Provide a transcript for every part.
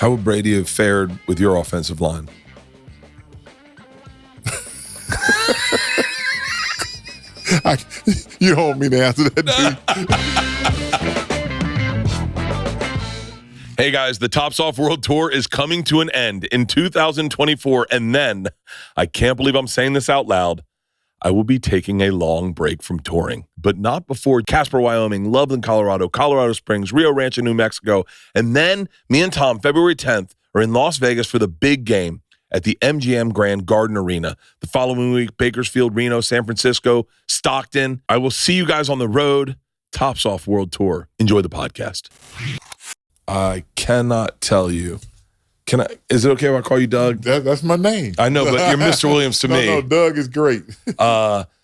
How would Brady have fared with your offensive line? You don't want me to answer that, dude. Hey guys, the Tops Off World Tour is coming to an end in 2024, and then, I can't believe I'm saying this out loud, I will be taking a long break from touring, but not before Casper, Wyoming, Loveland, Colorado, Colorado Springs, Rio Rancho, New Mexico, and then me and Tom, February 10th, are in Las Vegas for the big game at the MGM Grand Garden Arena. The following week, Bakersfield, Reno, San Francisco, Stockton. I will see you guys on the road. Tops Off World Tour. Enjoy the podcast. I cannot tell you. Is it okay if I call you Doug? That's my name. I know, but you're Mr. Williams to me. No, Doug is great. I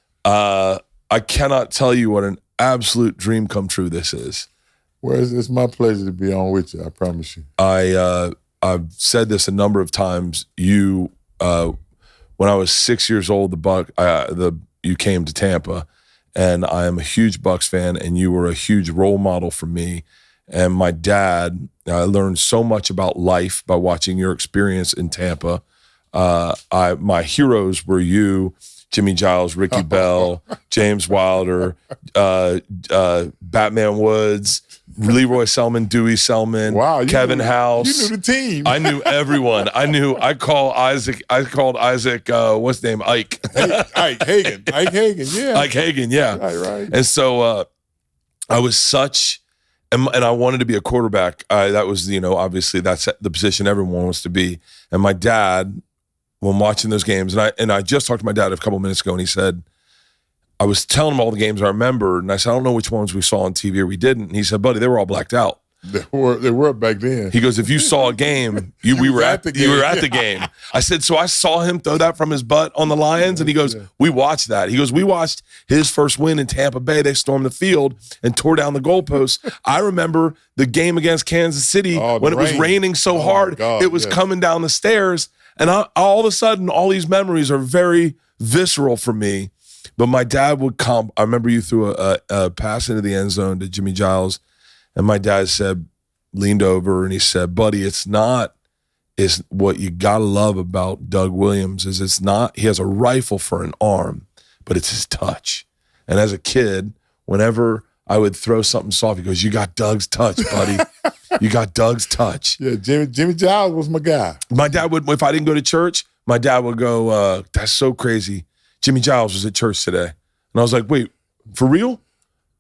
cannot tell you what an absolute dream come true this is. Well, it's my pleasure to be on with you. I promise you. I've said this a number of times. You, when I was 6 years old, you came to Tampa, and I am a huge Bucs fan, and you were a huge role model for me. And my dad, I learned so much about life by watching your experience in Tampa. My heroes were you, Jimmy Giles, Ricky Bell, James Wilder, Batman Woods, Leroy Selman, Dewey Selman, Kevin House. You knew the team. I knew everyone. I called Isaac, what's his name? Ike. Ike Hagan, yeah. Ike Hagan, yeah. Right. And so I was such, and I wanted to be a quarterback. That was, obviously that's the position everyone wants to be. And my dad, when watching those games, and I just talked to my dad a couple minutes ago, and he said, I was telling him all the games I remember, and I said, I don't know which ones we saw on TV or we didn't. And he said, buddy, they were all blacked out. They were back then. He goes, if you saw a game, you were at the game. I said, so I saw him throw that from his butt on the Lions, and he goes, we watched that. He goes, we watched his first win in Tampa Bay. They stormed the field and tore down the goalposts. I remember the game against Kansas City when it was raining so hard, it was coming down the stairs. And all of a sudden, all these memories are very visceral for me. But my dad would come. I remember you threw a pass into the end zone to Jimmy Giles, and my dad leaned over and he said, buddy, it's what you got to love about Doug Williams is he has a rifle for an arm, but it's his touch. And as a kid, whenever I would throw something soft, he goes, you got Doug's touch, buddy. You got Doug's touch. Yeah, Jimmy Giles was my guy. My dad would, if I didn't go to church, my dad would go, that's so crazy. Jimmy Giles was at church today. And I was like, wait, for real?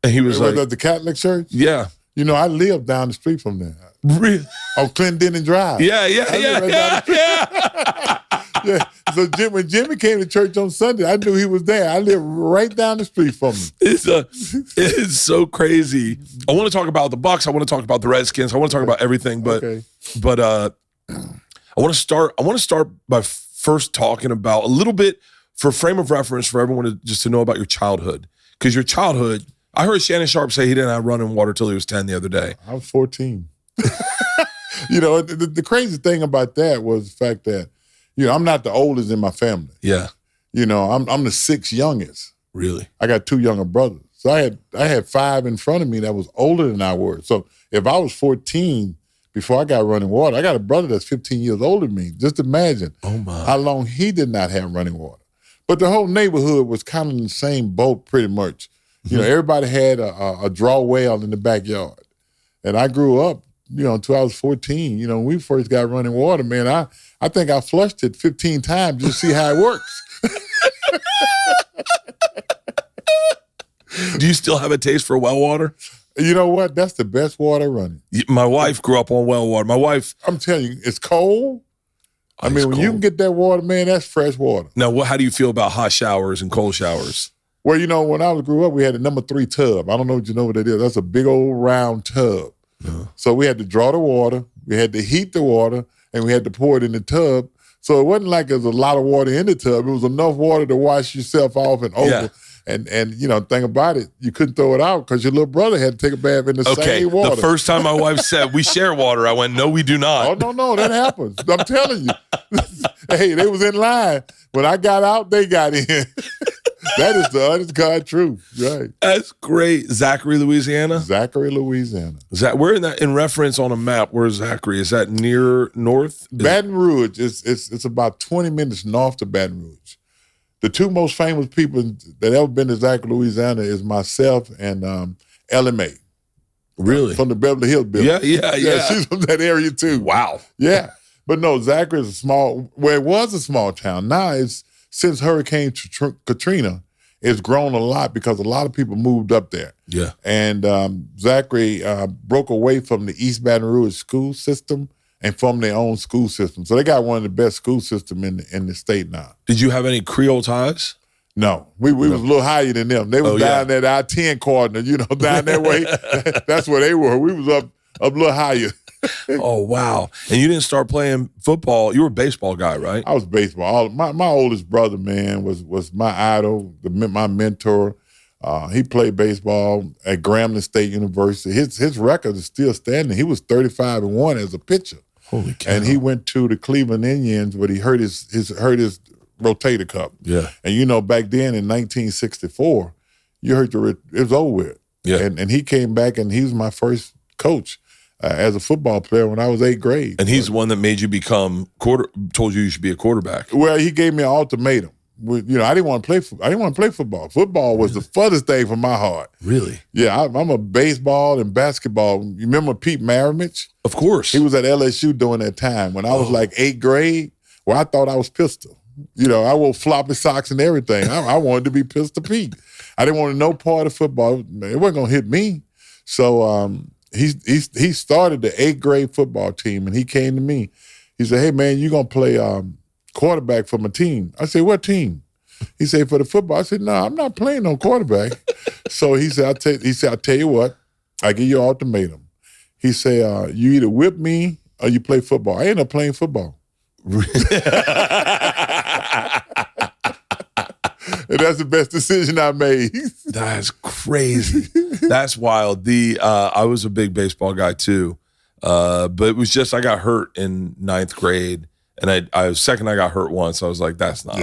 And he was like, at the Catholic church? Yeah. I lived down the street from there. Really? On Clendenin Drive. Yeah. Yeah. So when Jimmy came to church on Sunday, I knew he was there. I lived right down the street from him. It's so crazy. I want to talk about the Bucs. I want to talk about the Redskins. I want to talk about everything. But I want to start by first talking about a little bit for frame of reference for everyone to know about your childhood. Because your childhood, I heard Shannon Sharpe say he didn't have running water till he was 10 the other day. I was 14. The crazy thing about that was the fact that, I'm not the oldest in my family. Yeah. I'm the sixth youngest. Really? I got two younger brothers. So I had five in front of me that was older than I was. So if I was 14 before I got running water, I got a brother that's 15 years older than me. Just imagine how long he did not have running water. But the whole neighborhood was kind of in the same boat pretty much. Everybody had a draw well in the backyard. And I grew up, until I was 14. When we first got running water, man, I think I flushed it 15 times just to see how it works. Do you still have a taste for well water? You know what? That's the best water running. My wife grew up on well water. I'm telling you, it's cold. When you can get that water, man, that's fresh water. Now, how do you feel about hot showers and cold showers? Well, when I grew up, we had a number 3 tub. I don't know if you know what that is. That's a big old round tub. So we had to draw the water, we had to heat the water, and we had to pour it in the tub. So it wasn't like there was a lot of water in the tub. It was enough water to wash yourself off and over. Yeah. And thing about it, you couldn't throw it out because your little brother had to take a bath in the same water. The first time my wife said, we share water, I went, no, we do not. Oh, no, that happens. I'm telling you. Hey, they was in line. When I got out, they got in. That is the honest God truth, right? That's great. Zachary, Louisiana. Zachary, Louisiana. Where in reference on a map? Where's Zachary? Is that near north? Baton Rouge. It's about 20 minutes north of Baton Rouge. The two most famous people that ever been to Zachary, Louisiana is myself and Ella May. Really? From the Beverly Hills building. Yeah. She's from that area too. Wow. Yeah. But no, Zachary is it was a small town. Now it's, since Hurricane Katrina, it's grown a lot because a lot of people moved up there. Yeah. And Zachary broke away from the East Baton Rouge school system and formed their own school system. So they got one of the best school systems in the state now. Did you have any Creole ties? No, we was a little higher than them. They was down that I-10 corridor, down that way. That's where they were. We was up a little higher. Oh, wow. And you didn't start playing football. You were a baseball guy, right? I was baseball. My oldest brother, man, was my idol, my mentor. He played baseball at Grambling State University. His record is still standing. He was 35-1 as a pitcher. Holy cow. And he went to the Cleveland Indians, but he hurt his rotator cuff. Yeah. And back then in 1964, you hurt it was over with. Yeah. And he came back and he was my first coach as a football player when I was 8th grade. And he's the one that made you become told you should be a quarterback. Well, he gave me an ultimatum. I didn't want to play football. Football was the funnest thing for my heart. Really? Yeah, I'm a baseball and basketball. You remember Pete Maravich? Of course. He was at LSU during that time when I was like 8th grade. Well, I thought I was Pistol. I wore floppy socks and everything. I wanted to be Pistol Pete. I didn't want no part of football. It wasn't gonna hit me. So he started the 8th grade football team, and he came to me. He said, "Hey man, you gonna play quarterback for my team?" I said, "What team?" He said, "For the football." I said, "No, I'm not playing no quarterback." So he said, "I'll tell you what, I give you an ultimatum." He said, "You either whip me or you play football." I ended up playing football. And that's the best decision I made. That's crazy. That's wild. I was a big baseball guy too, but it was just I got hurt in 9th grade, and I got hurt once. I was like, that's not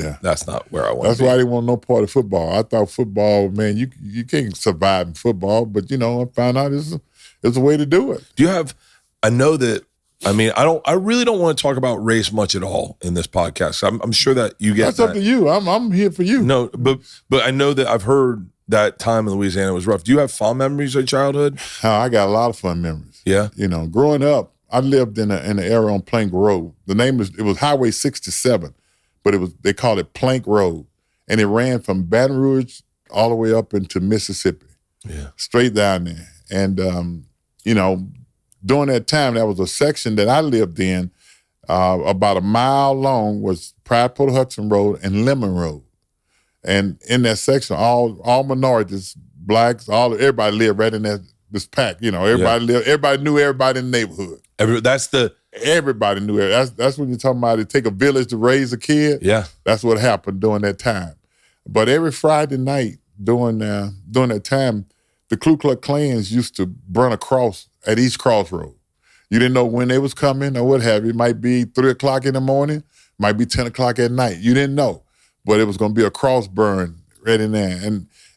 where I want. That's why I didn't want no part of football. I thought football, man, you can't survive in football, but I found out it's a way to do it. Do you have? I know that. I really don't want to talk about race much at all in this podcast. I'm sure that you get that's up to you. I'm here for you. No, but I know that I've heard that time in Louisiana was rough. Do you have fond memories of childhood? I got a lot of fun memories. Yeah. Growing up, I lived in an area on Plank Road. The name it was Highway 67, but they called it Plank Road, and it ran from Baton Rouge all the way up into Mississippi. Yeah. Straight down there, and during that time, that was a section that I lived in, about a mile long, was Pride Port Hudson Road and Lemon Road. And in that section, all minorities, blacks, everybody lived right in this pack. Everybody knew everybody in the neighborhood. Everybody knew it. That's when you're talking about it take a village to raise a kid. Yeah. That's what happened during that time. But every Friday night during that time, the Ku Klux Klans used to burn a cross at each crossroad. You didn't know when they was coming or what have you. It might be 3 o'clock in the morning, might be 10 o'clock at night. You didn't know. But it was going to be a cross burn right in there.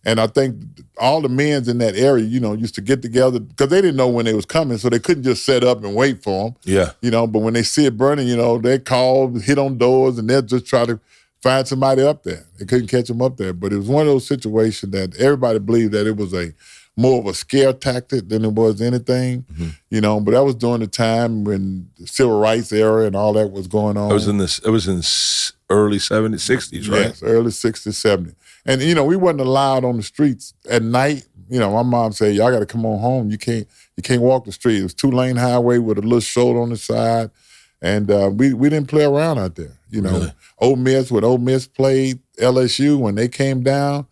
And I think all the men in that area, used to get together because they didn't know when they was coming, so they couldn't just set up and wait for them. Yeah. But when they see it burning, they call, hit on doors, and they'll just try to find somebody up there. They couldn't catch them up there. But it was one of those situations that everybody believed that it was more of a scare tactic than it was anything, but that was during the time when the civil rights era and all that was going on. It was in early 70s, 60s, right? Yes, early 60s, 70s. And, we wasn't allowed on the streets at night. My mom said, y'all got to come on home. You can't walk the street. It was 2-lane highway with a little shoulder on the side. And we didn't play around out there. Really? Ole Miss played LSU, when they came down,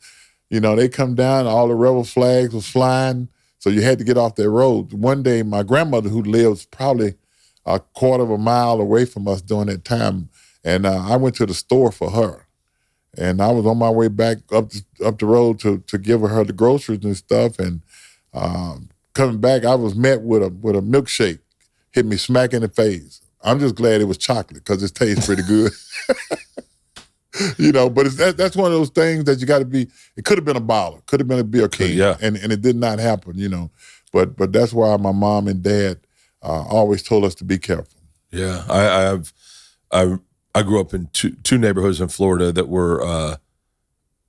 they come down, all the rebel flags was flying, so you had to get off that road. One day, my grandmother, who lives probably a quarter of a mile away from us during that time, and I went to the store for her. And I was on my way back up the road to give her the groceries and stuff, and coming back, I was met with a milkshake, hit me smack in the face. I'm just glad it was chocolate because it tastes pretty good. But that's one of those things that you got to be. It could have been a baller, could have been a Bill King, and it did not happen. But that's why my mom and dad always told us to be careful. Yeah, I grew up in two neighborhoods in Florida that were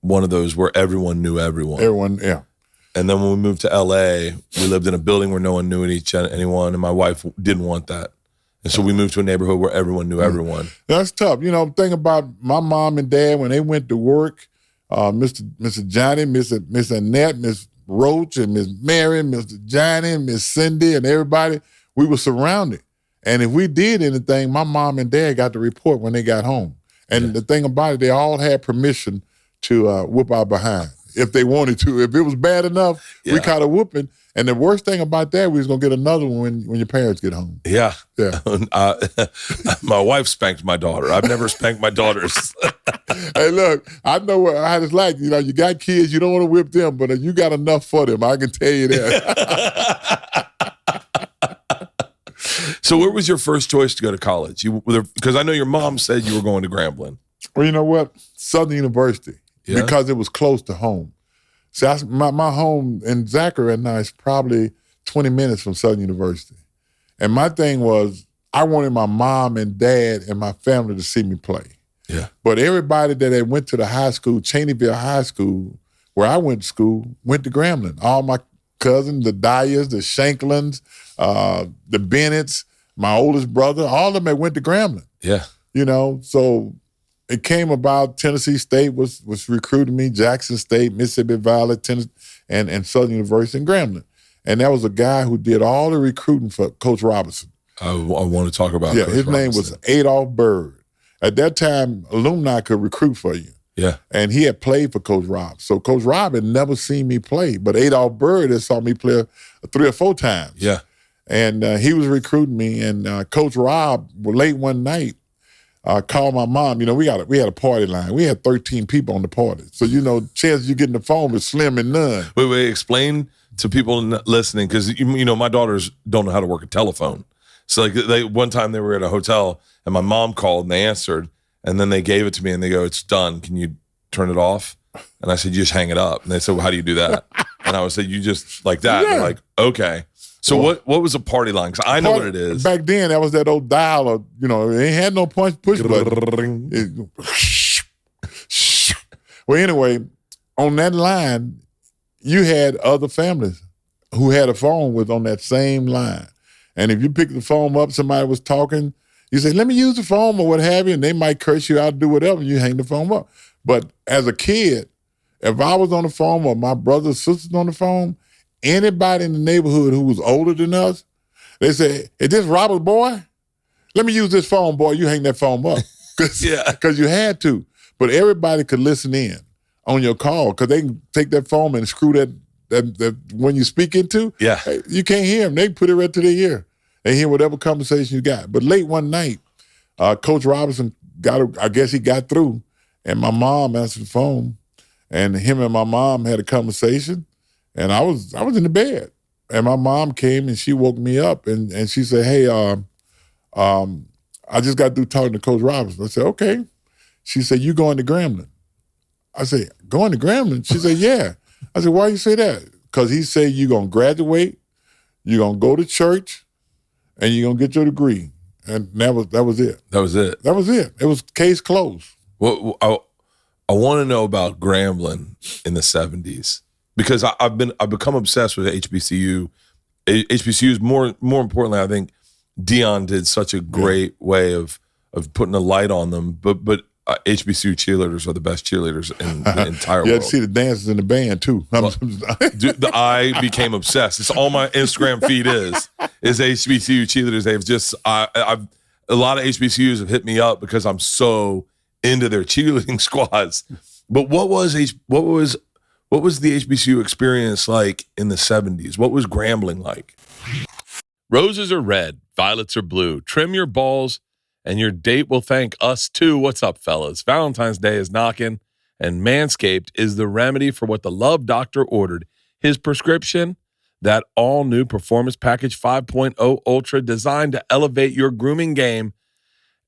one of those where everyone knew everyone. Everyone, yeah. And then when we moved to LA, we lived in a building where no one knew anyone, and my wife didn't want that. And so we moved to a neighborhood where everyone knew everyone. That's tough. Think about my mom and dad when they went to work, Mr. Johnny, Miss Annette, Miss Roach, and Miss Mary, Mr. Johnny, Miss Cindy, and everybody, we were surrounded. And if we did anything, my mom and dad got the report when they got home. And the thing about it, they all had permission to whoop our behind if they wanted to. If it was bad enough, we caught a whooping. And the worst thing about that, we was going to get another one when your parents get home. Yeah. Yeah. My wife spanked my daughter. I've never spanked my daughters. Hey, look, I know how it's like. You got kids, you don't want to whip them, but you got enough for them. I can tell you that. So where was your first choice to go to college? Because I know your mom said you were going to Grambling. Well, you know what? Southern University, because it was close to home. See, my home in Zachary now is probably 20 minutes from Southern University. And my thing was, I wanted my mom and dad and my family to see me play. Yeah. But everybody that had went to the high school, Cheneyville High School, where I went to school, went to Grambling. All my cousins, the Dyers, the Shanklins, the Bennetts, my oldest brother, all of them had went to Grambling. Yeah. So it came about. Tennessee State was recruiting me, Jackson State, Mississippi Valley, Tennessee, and Southern University and Grambling. And that was a guy who did all the recruiting for Coach Robinson. I want to talk about Coach Robinson. His name was Adolph Bird. At that time, alumni could recruit for you. Yeah. And he had played for Coach Rob. So Coach Rob had never seen me play, but Adolph Bird had saw me play 3 or 4 times. Yeah. And he was recruiting me, and Coach Rob, late one night, called my mom. We had a party line. We had 13 people on the party. So, chances you getting the phone was slim and none. Wait, explain to people listening, because, my daughters don't know how to work a telephone. So, one time they were at a hotel, and my mom called, and they answered, and then they gave it to me, and they go, "It's done. Can you turn it off?" And I said, "You just hang it up." And they said, "Well, how do you do that?" And I said, "You just like that." Yeah. And they're like, "Okay." So what was a party line? Because I know what it is. Back then, that was that old dial of, it ain't had no push button. Well, anyway, on that line, you had other families who had a phone with on that same line. And if you pick the phone up, somebody was talking, you say, "Let me use the phone," or what have you, and they might curse you out, do whatever, and you hang the phone up. But as a kid, if I was on the phone or my brothers, sisters on the phone, anybody in the neighborhood who was older than us, they say, "Is this Robert's boy? Let me use this phone, boy." You hang that phone up. Because you had to. But everybody could listen in on your call, because they can take that phone and screw that when you speak into, you can't hear them. They put it right to their ear. They hear whatever conversation you got. But late one night, Coach Robinson I guess he got through, and my mom answered the phone, and him and my mom had a conversation. And I was in the bed, and my mom came and she woke me up, and she said, "Hey, I just got through talking to Coach Robinson." I said, "Okay." She said, "You going to Grambling?" I said, "Going to Grambling?" She said, "Yeah." I said, "Why you say that?" "Because he said you're going to graduate, you're going to go to church, and you're going to get your degree." And that was it. That was it. That was it. It was case closed. Well, I want to know about Grambling in the 70s. Because I've become obsessed with HBCU. HBCUs, more importantly, I think Deion did such a great way of putting a light on them. But HBCU cheerleaders are the best cheerleaders in the entire world. You had to see the dancers in the band too. Well, I became obsessed. It's all my Instagram feed is HBCU cheerleaders. They've just a lot of HBCUs have hit me up because I'm so into their cheerleading squads. But what was the HBCU experience like in the 70s? What was Grambling like? Roses are red, violets are blue. Trim your balls, and your date will thank us too. What's up, fellas? Valentine's Day is knocking, and Manscaped is the remedy for what the Love Doctor ordered. His prescription, that all-new Performance Package 5.0 Ultra, designed to elevate your grooming game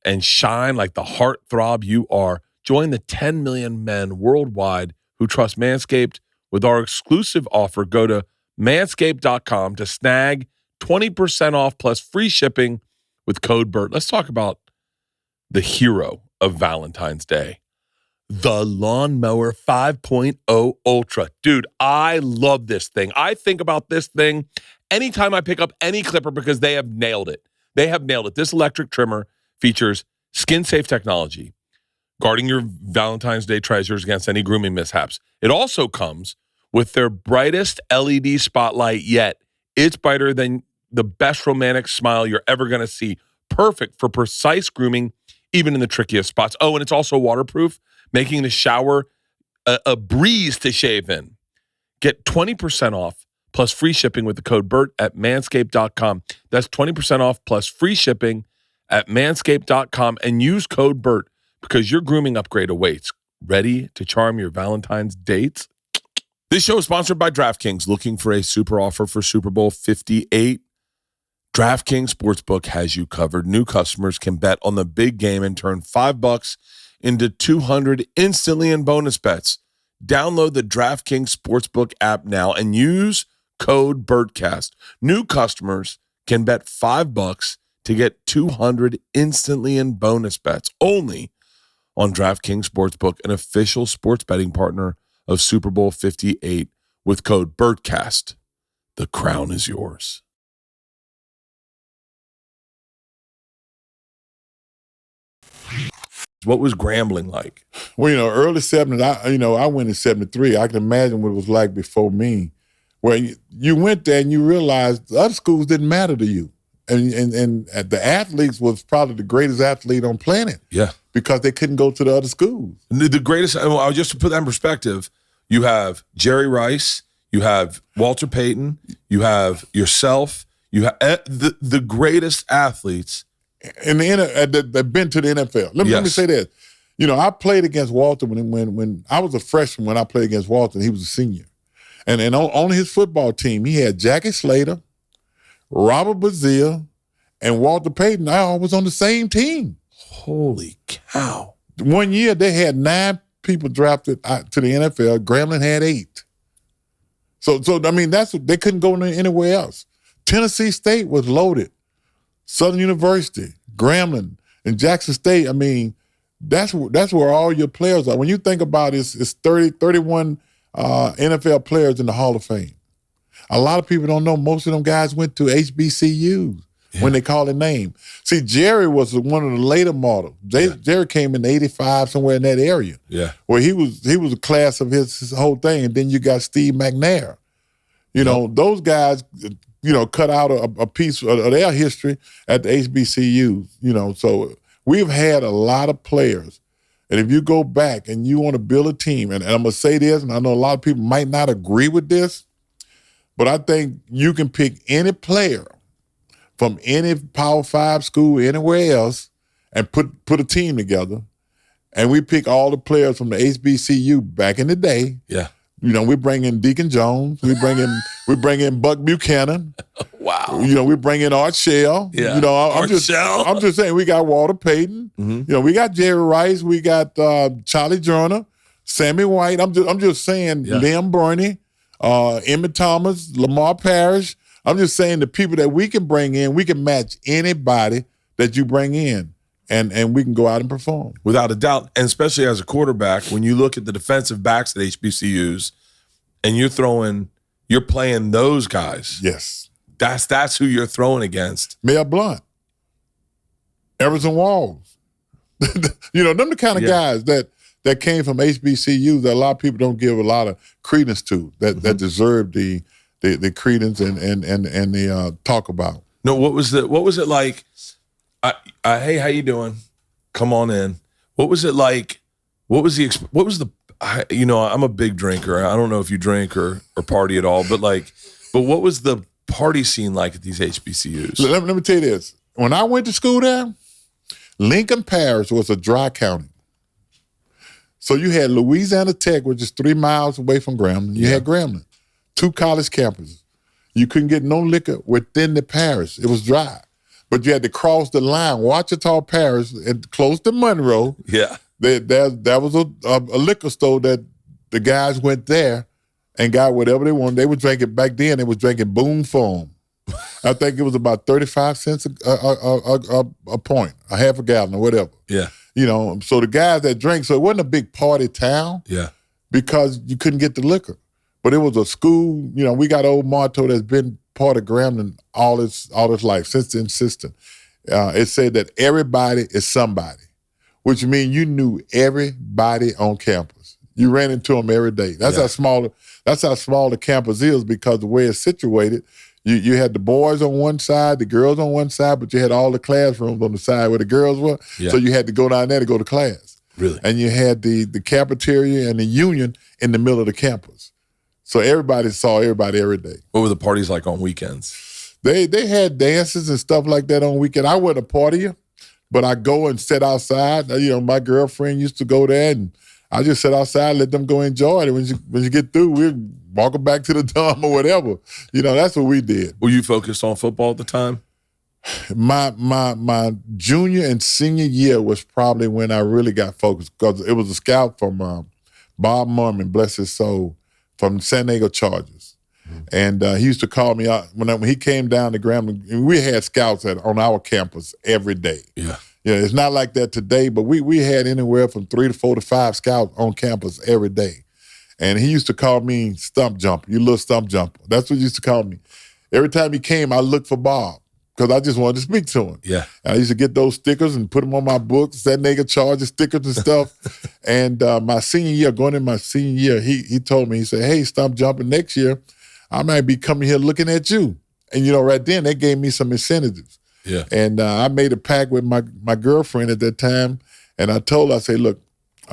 and shine like the heartthrob you are. Join the 10 million men worldwide who trust Manscaped. With our exclusive offer, go to manscaped.com to snag 20% off plus free shipping with code BERT. Let's talk about the hero of Valentine's Day, the Lawnmower 5.0 Ultra. Dude, I love this thing. I think about this thing anytime I pick up any clipper because they have nailed it. They have nailed it. This electric trimmer features skin-safe technology, guarding your Valentine's Day treasures against any grooming mishaps. It also comes with their brightest LED spotlight yet. It's brighter than the best romantic smile you're ever going to see. Perfect for precise grooming, even in the trickiest spots. Oh, and it's also waterproof, making the shower a breeze to shave in. Get 20% off plus free shipping with the code BERT at manscaped.com. That's 20% off plus free shipping at manscaped.com and use code BERT because your grooming upgrade awaits. Ready to charm your Valentine's dates? This show is sponsored by DraftKings. Looking for a super offer for Super Bowl 58? DraftKings Sportsbook has you covered. New customers can bet on the big game and turn $5 into $200 instantly in bonus bets. Download the DraftKings Sportsbook app now and use code BERTCAST. New customers can bet $5 to get $200 instantly in bonus bets only on DraftKings Sportsbook, an official sports betting partner of Super Bowl 58 with code BERTCAST. The crown is yours. What was Grambling like? Well, early 70s, I went in 73. I can imagine what it was like before me, where you went there and you realized the other schools didn't matter to you. And the athletes was probably the greatest athlete on planet. Yeah. Because they couldn't go to the other schools. The greatest, just to put that in perspective, you have Jerry Rice, you have Walter Payton, you have yourself, you have the greatest athletes. And they've been to the NFL. Let me say this. I played against Walter when I was a freshman when I played against Walter, and he was a senior. And on his football team, he had Jackie Slater, Robert Bazille, and Walter Payton. I was on the same team. Holy cow. One year, they had 9 people drafted to the NFL. Grambling had 8. So they couldn't go anywhere else. Tennessee State was loaded. Southern University, Grambling, and Jackson State. That's where all your players are. When you think about it, it's 31 NFL players in the Hall of Fame. A lot of people don't know most of them guys went to HBCUs when they call their name. See, Jerry was one of the later models. Jerry came in 85, somewhere in that area. Yeah. Where he was a class of his whole thing. And then you got Steve McNair. Those guys, cut out a piece of their history at the HBCUs. So we've had a lot of players. And if you go back and you want to build a team, and I'm going to say this, and I know a lot of people might not agree with this, but I think you can pick any player from any Power 5 school, anywhere else, and put a team together. And we pick all the players from the HBCU back in the day. Yeah. We bring in Deacon Jones. We bring in Buck Buchanan. Wow. We bring in Art Shell. Yeah. I'm just saying we got Walter Payton. Mm-hmm. We got Jerry Rice. We got Charlie Joyner, Sammy White. I'm just saying Liam Burney, Emmett Thomas, Lamar Parrish. I'm just saying the people that we can bring in, we can match anybody that you bring in. And we can go out and perform. Without a doubt, and especially as a quarterback, when you look at the defensive backs at HBCUs and you're playing those guys. Yes. That's who you're throwing against. Mel Blount, Everson Walls. Them the kind of guys that came from HBCUs that a lot of people don't give a lot of credence to, that deserve the credence and the talk about. No, what was it like? Hey, how you doing? Come on in. What was it like? I'm a big drinker. I don't know if you drink or party at all, but what was the party scene like at these HBCUs? Let me tell you this. When I went to school there, Lincoln Parish was a dry county. So you had Louisiana Tech, which is 3 miles away from Grambling. You had Grambling, 2 college campuses. You couldn't get no liquor within the parish. It was dry. But you had to cross the line, Ouachita Parish, and close to Monroe. Yeah. There was a liquor store that the guys went there and got whatever they wanted. They were drinking, back then, they was drinking Boone Foam. I think it was about 35 cents a point, a half a gallon or whatever. Yeah. So the guys that drank, so it wasn't a big party town. Yeah. Because you couldn't get the liquor. But it was a school, we got old Marteau that's been part of Grambling all his life, since the insistent. It said that everybody is somebody, which means you knew everybody on campus. You ran into them every day. That's how small the campus is, because the way it's situated, you had the boys on one side, the girls on one side, but you had all the classrooms on the side where the girls were. Yeah. So you had to go down there to go to class. Really? And you had the cafeteria and the union in the middle of the campus. So everybody saw everybody every day. What were the parties like on weekends? They had dances and stuff like that on weekend. I wasn't a partier, but I go and sit outside. My girlfriend used to go there, and I just sit outside, let them go enjoy it. And when you get through, we'll walk them back to the dorm or whatever. That's what we did. Were you focused on football at the time? My junior and senior year was probably when I really got focused, because it was a scout from Bob Murman, bless his soul, from San Diego Chargers. Mm-hmm. And he used to call me out when he came down to Grambling. We had scouts on our campus every day. Yeah. It's not like that today, but we had anywhere from 3 to 4 to 5 scouts on campus every day. And he used to call me stump jumper, you little stump jumper. That's what he used to call me. Every time he came, I looked for Bob, because I just wanted to speak to him. Yeah. And I used to get those stickers and put them on my books, San Diego Chargers stickers and stuff. And my senior year, going in my senior year, he told me, he said, hey, Stump Jumper, next year, I might be coming here looking at you. And, right then, they gave me some incentives. Yeah. And I made a pact with my girlfriend at that time, and I told her, I said, look,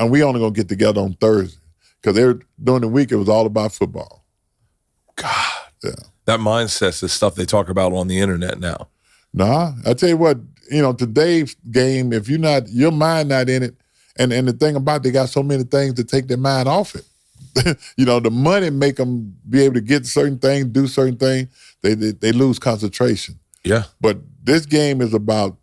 we only going to get together on Thursday, because during the week, it was all about football. God. Yeah. That mindset's the stuff they talk about on the internet now. Nah, I tell you what, today's game, if your mind not in it, and the thing about it, they got so many things to take their mind off it. The money make them be able to get certain things, do certain things. They lose concentration. Yeah. But this game is about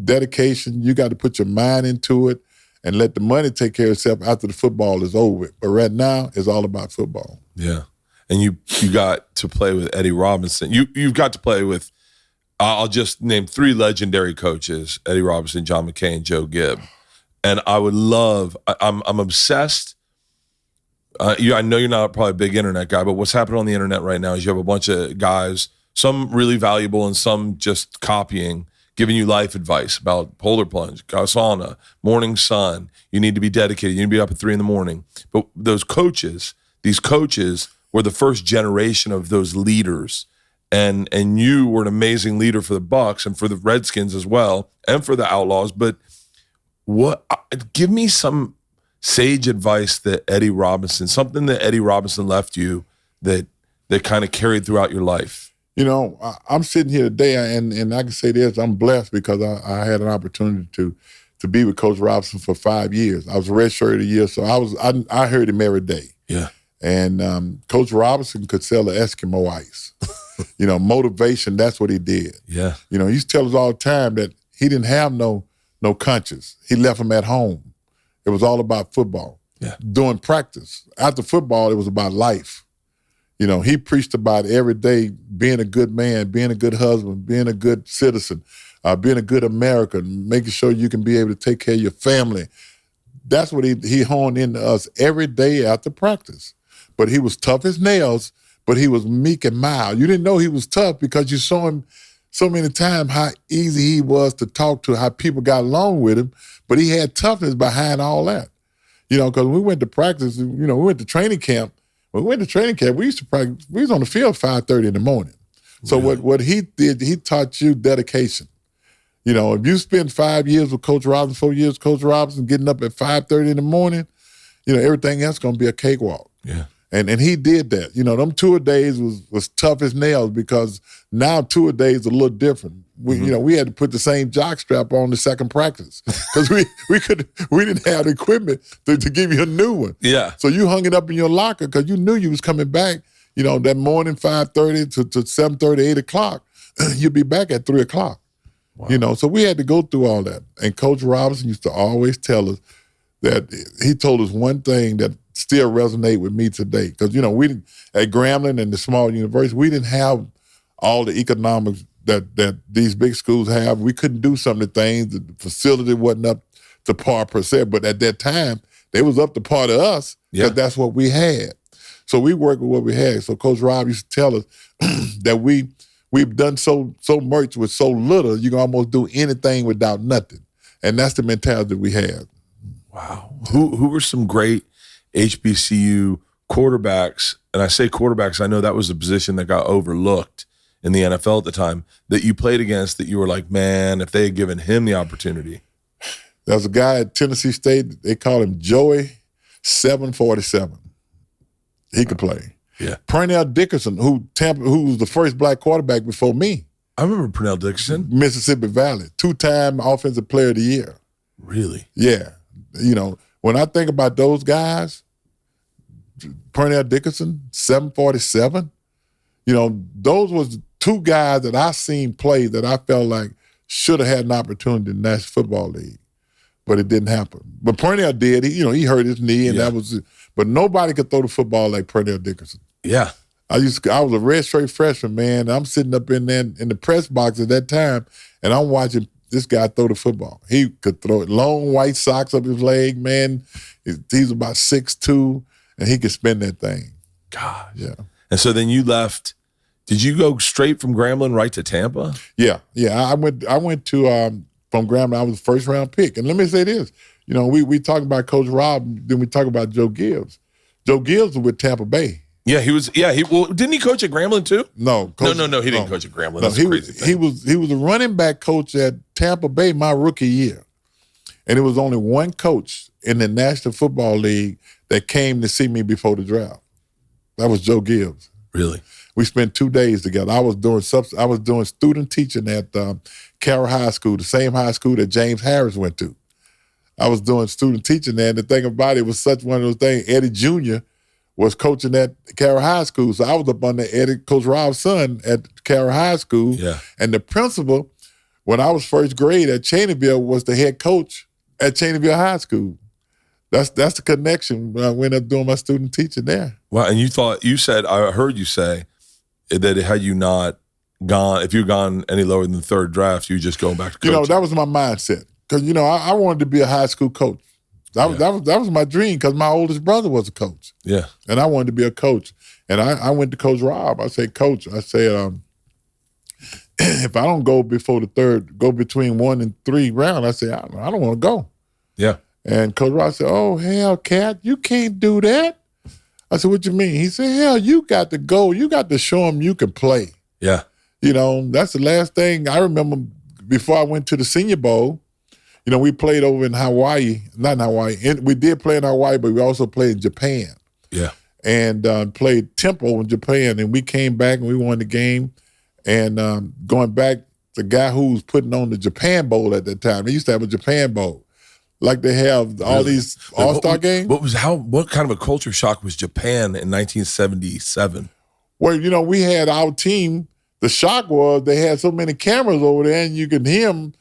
dedication. You got to put your mind into it and let the money take care of itself after the football is over. But right now, it's all about football. Yeah. And you got to play with Eddie Robinson. You've got to play with, I'll just name 3 legendary coaches: Eddie Robinson, John McKay, and Joe Gibb. And I would love, I'm obsessed. I know you're not probably a big internet guy, but what's happening on the internet right now is you have a bunch of guys, some really valuable and some just copying, giving you life advice about polar plunge, sauna, morning sun. You need to be dedicated. You need to be up at 3 a.m. But these coaches were the first generation of those leaders. And you were an amazing leader for the Bucs and for the Redskins as well, and for the Outlaws. But give me some sage advice that Eddie Robinson, something that Eddie Robinson left you that kind of carried throughout your life. I'm sitting here today, and I can say this: I'm blessed because I had an opportunity to be with Coach Robinson for 5 years. I was a redshirt a year, so I heard him every day. Yeah. And Coach Robinson could sell an Eskimo ice. Motivation, that's what he did. Yeah. He used to tell us all the time that he didn't have no conscience. He left them at home. It was all about football. Yeah. During practice. After football, it was about life. He preached about every day being a good man, being a good husband, being a good citizen, being a good American, making sure you can be able to take care of your family. That's what he honed into us every day after practice. But he was tough as nails, but he was meek and mild. You didn't know he was tough because you saw him so many times how easy he was to talk to, how people got along with him, but he had toughness behind all that. Because we went to practice, we went to training camp. When we went to training camp, we used to practice, we was on the field 5:30 in the morning. So really? what he did, he taught you dedication. If you spend 5 years with Coach Robinson, 4 years with Coach Robinson, getting up at 5:30 in the morning, everything else going to be a cakewalk. Yeah. And he did that. Them tour days was tough as nails, because now tour days are a little different. We we had to put the same jock strap on the second practice because we didn't have the equipment to give you a new one. Yeah. So you hung it up in your locker because you knew you was coming back. That morning 5:30 to 7:30, 8 o'clock, you'd be back at 3 o'clock. Wow. So we had to go through all that. And Coach Robinson used to always tell us, that he told us one thing that still resonate with me today. Because, we didn't, at Grambling and the small university, we didn't have all the economics that these big schools have. We couldn't do some of the things. The facility wasn't up to par per se, but at that time, they was up to par to us because that's what we had. So we worked with what we had. So Coach Rob used to tell us that we've done so much with so little, you can almost do anything without nothing. And that's the mentality we had. Wow. Who were some great HBCU quarterbacks? And I say quarterbacks, I know that was a position that got overlooked in the NFL at the time, that you played against that you were like, man, if they had given him the opportunity. There's a guy at Tennessee State, they call him Joey 747. He could play. Yeah. Pernell Dickerson, who was the first black quarterback before me. I remember Pernell Dickerson. Mississippi Valley, 2-time Offensive Player of the Year. Really? Yeah. When I think about those guys, Pernell Dickerson, 747, those was the two guys that I seen play that I felt like should have had an opportunity in the National Football League, but it didn't happen. But Pernell did. He hurt his knee, and that was it. But nobody could throw the football like Pernell Dickerson. Yeah. I was a red-shirt freshman, man. I'm sitting up in there in the press box at that time, and I'm watching this guy throw the football. He could throw it. Long white socks up his leg, man. He's about 6'2", and he could spin that thing. God. Yeah. And so then you left. Did you go straight from Grambling right to Tampa? Yeah. I went to from Grambling. I was the first round pick. And let me say this. We talk about Coach Rob, then we talk about Joe Gibbs. Joe Gibbs was with Tampa Bay. Yeah, he was. Yeah, didn't he coach at Grambling too? No, he didn't coach at Grambling. That's a crazy thing. He was a running back coach at Tampa Bay my rookie year, and it was only one coach in the National Football League that came to see me before the draft. That was Joe Gibbs. Really? We spent 2 days together. I was doing student teaching at Carroll High School, the same high school that James Harris went to. I was doing student teaching there, and the thing about it was such one of those things. Eddie Jr. was coaching at Carroll High School, so I was up under Coach Rob's son at Carroll High School. Yeah. And the principal, when I was first grade at Cheneyville, was the head coach at Cheneyville High School. That's the connection when I went up doing my student teaching there. Wow, and I heard you say that had you not gone, if you'd gone any lower than the third draft, you just go back to coaching. That was my mindset. Because, I wanted to be a high school coach. That was my dream because my oldest brother was a coach. Yeah. And I wanted to be a coach. And I went to Coach Rob. I said, Coach, if I don't go go between 1 and 3 rounds, I said, I don't want to go. Yeah. And Coach Rob said, oh, hell, Cat, you can't do that. I said, what you mean? He said, hell, you got to go. You got to show them you can play. Yeah. That's the last thing I remember before I went to the Senior Bowl. We played over in Hawaii, not in Hawaii. We did play in Hawaii, but we also played in Japan. Yeah. And played tempo in Japan. And we came back and we won the game. And going back, the guy who was putting on the Japan Bowl at that time, they used to have a Japan Bowl. Like they have all these All-Star games. What kind of a culture shock was Japan in 1977? Well, we had our team. The shock was they had so many cameras over there and you could hear them.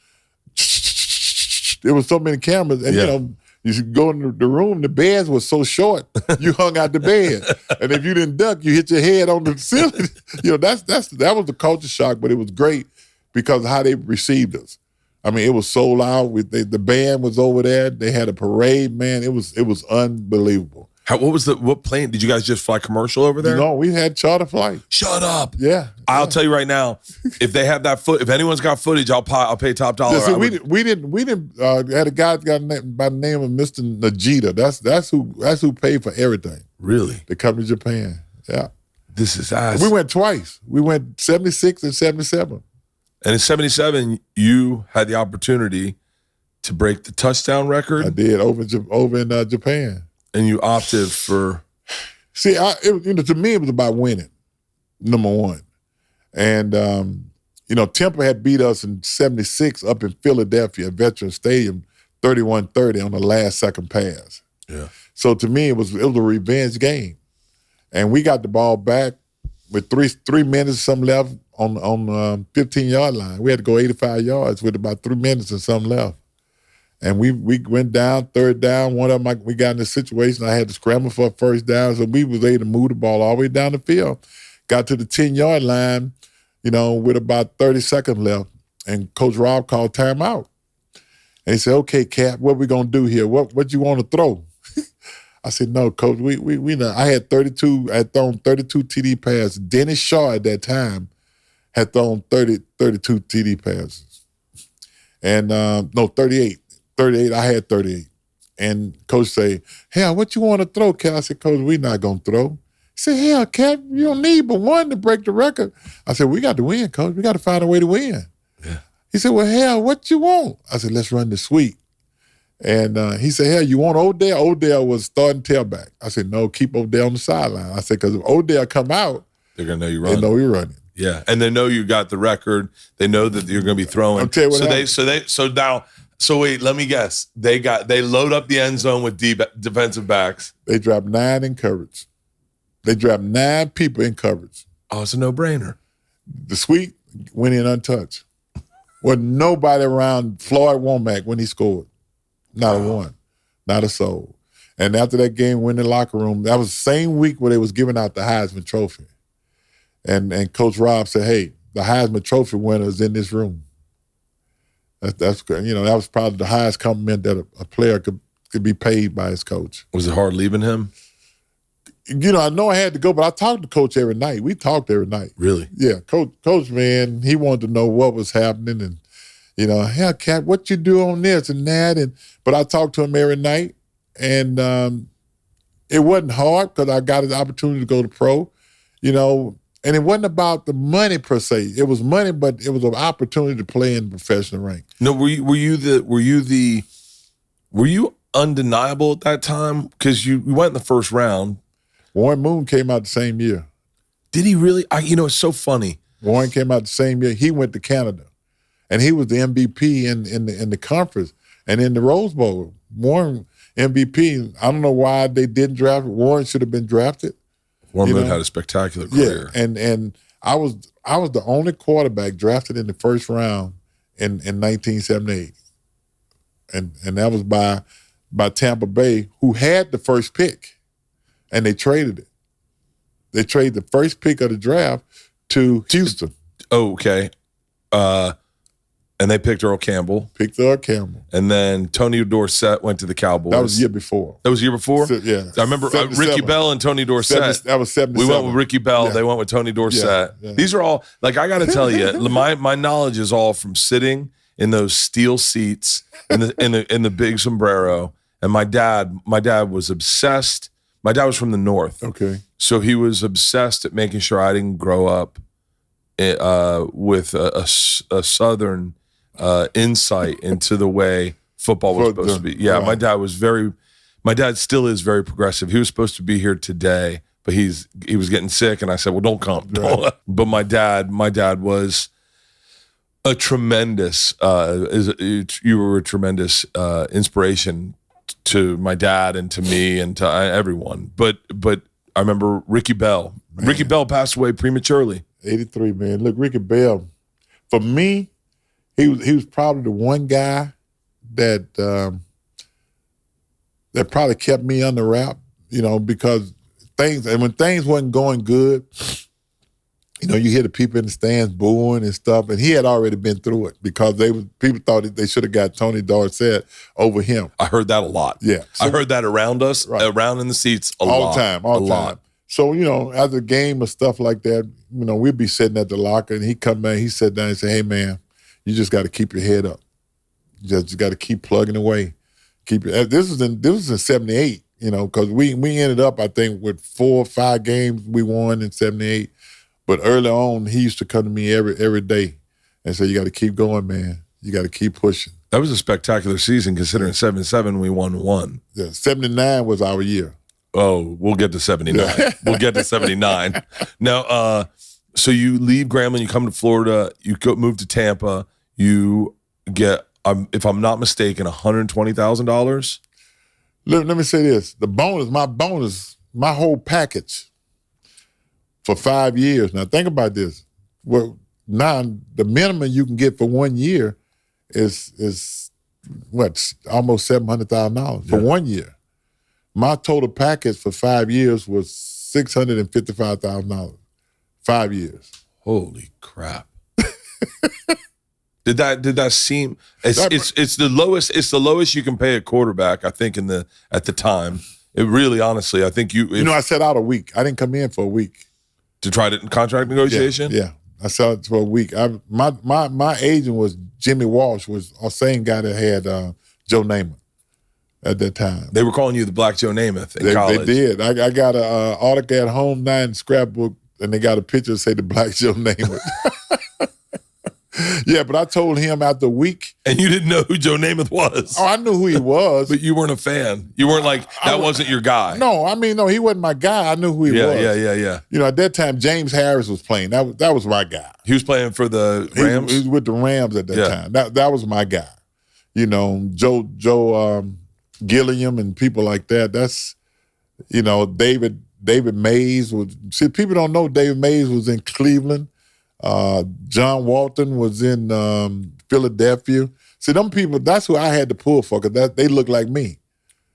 There was so many cameras, and you should go in the room. The beds were so short, you hung out the bed, and if you didn't duck, you hit your head on the ceiling. That was the culture shock, but it was great because of how they received us. I mean, it was so loud. The band was over there. They had a parade, man. It was unbelievable. What plane? Did you guys just fly commercial over there? No, we had charter flight. Shut up. Yeah. I'll tell you right now, if they have that if anyone's got footage, I'll pay top dollar. Yeah, see, we didn't had a guy by the name of Mr. Najita. That's who paid for everything. Really? To come to Japan. Yeah. This is awesome. We went twice. We went 76 and 77. And in 77, you had the opportunity to break the touchdown record. I did over in Japan. And you opted for. See, to me, it was about winning, number one. And, Temple had beat us in 76 up in Philadelphia at Veterans Stadium, 31-30 on the last second pass. Yeah. So to me, it was a revenge game. And we got the ball back with three minutes or something left on 15-yard line. We had to go 85 yards with about 3 minutes or something left. And we went down, third down. One of them, we got in a situation. I had to scramble for a first down, so we was able to move the ball all the way down the field. Got to the 10-yard line, with about 30 seconds left, and Coach Rob called timeout. And he said, "Okay, Cap, what we gonna do here? What you want to throw?" I said, "No, Coach, we know." I had thrown 32 TD passes. Dennis Shaw at that time had thrown 32 TD passes, and 38. 38. I had 38. And Coach say, "Hell, what you want to throw, Cap?" I said, "Coach, we not gonna throw." He said, "Hell, Cap, you don't need but one to break the record." I said, "We got to win, Coach. We got to find a way to win." Yeah. He said, "Well, hell, what you want?" I said, "Let's run the sweep." And he said, "Hell, you want Odell?" Odell was starting tailback. I said, "No, keep Odell on the sideline." I said, "Because if Odell come out, they're gonna know you run. They know you're running." Yeah, and they know you got the record. They know that you're going to be throwing. I'll tell you what happened. So wait, let me guess. They load up the end zone with defensive backs. They dropped 9 in coverage. They dropped 9 people in coverage. Oh, it's a no-brainer. The sweep went in untouched. Wasn't nobody around Floyd Womack when he scored. Not a one. Not a soul. And after that game, went in the locker room. That was the same week where they was giving out the Heisman Trophy. And Coach Rob said, "Hey, the Heisman Trophy winner is in this room." That's that was probably the highest compliment that a player could be paid by his coach. Was it hard leaving him? I know I had to go, but I talked to Coach every night. We talked every night. Really? Yeah, Coach, man, he wanted to know what was happening, and "Hell, Cap, what you do on this and that?" But I talked to him every night, and it wasn't hard because I got an opportunity to go to pro, And it wasn't about the money per se. It was money, but it was an opportunity to play in the professional rank. No, were you undeniable at that time? Because you went in the first round. Warren Moon came out the same year. Did he really? It's so funny. Warren came out the same year. He went to Canada, and he was the MVP in the conference and in the Rose Bowl. Warren MVP. I don't know why they didn't draft it. Warren should have been drafted. Warren Moon had a spectacular career. Yeah, and I was the only quarterback drafted in the first round in 1978, and that was by Tampa Bay, who had the first pick, and they traded it. They traded the first pick of the draft to Houston. Oh, okay. And they picked Earl Campbell. And then Tony Dorsett went to the Cowboys. That was the year before. That was the year before? Yeah. I remember Ricky Bell and Tony Dorsett. That was 77. We went with Ricky Bell. Yeah. They went with Tony Dorsett. Yeah. These are all, I got to tell you, my knowledge is all from sitting in those steel seats in the big sombrero. And my dad was obsessed. My dad was from the North. Okay. So he was obsessed at making sure I didn't grow up with a Southern insight into the way football was supposed to be. Yeah, right. My dad still is very progressive. He was supposed to be here today, but he was getting sick, and I said, "Well, don't come." Right. But my dad was a tremendous. You were a tremendous inspiration to my dad and to me and to everyone. But I remember Ricky Bell. Man. Ricky Bell passed away prematurely. 83, man. Look, Ricky Bell, for me, he was probably the one guy that probably kept me under wrap, because when things wasn't going good, you hear the people in the stands booing and stuff, and he had already been through it because people thought they should have got Tony Dorsett over him. I heard that a lot. Yeah. So, I heard that around us, right. Around in the seats all the time. So, after a game or stuff like that, we'd be sitting at the locker, and he'd come back, he'd sit down and say, "Hey, man, you just got to keep your head up. You just got to keep plugging away. This was in 78, because we ended up, I think, with 4 or 5 games we won in 78. But early on, he used to come to me every day and say, "You got to keep going, man. You got to keep pushing." That was a spectacular season considering 77 we won 1. Yeah, 79 was our year. Oh, we'll get to 79. We'll get to 79. Now, so you leave Grambling, you come to Florida, you move to Tampa, you get, if I'm not mistaken, $120,000. Let me say this. My whole package for 5 years. Now, think about this. Well, now, the minimum you can get for 1 year is almost $700,000 for 1 year. My total package for 5 years was $655,000. 5 years. Holy crap! Did that seem? It's the lowest. It's the lowest you can pay a quarterback. I think at the time. It really, honestly, I think I sat out a week. I didn't come in for a week to try to contract negotiation. Yeah. I sat out for a week. My agent was Jimmy Walsh, was the same guy that had Joe Namath at that time. They were calling you the Black Joe Namath in college. They did. I got an AutoCAD Home 9 scrapbook, and they got a picture that say the Black Joe Namath. Yeah, but I told him after a week. And you didn't know who Joe Namath was. Oh, I knew who he was. But you weren't a fan. You weren't like, that wasn't your guy. No, no, he wasn't my guy. I knew who he was. Yeah. At that time, James Harris was playing. That was my guy. He was playing for the Rams? He was with the Rams at that time. That was my guy. Joe Gilliam and people like that. That's, David Mays was. See, people don't know David Mays was in Cleveland. John Walton was in Philadelphia. See, them people, that's who I had to pull for because they look like me.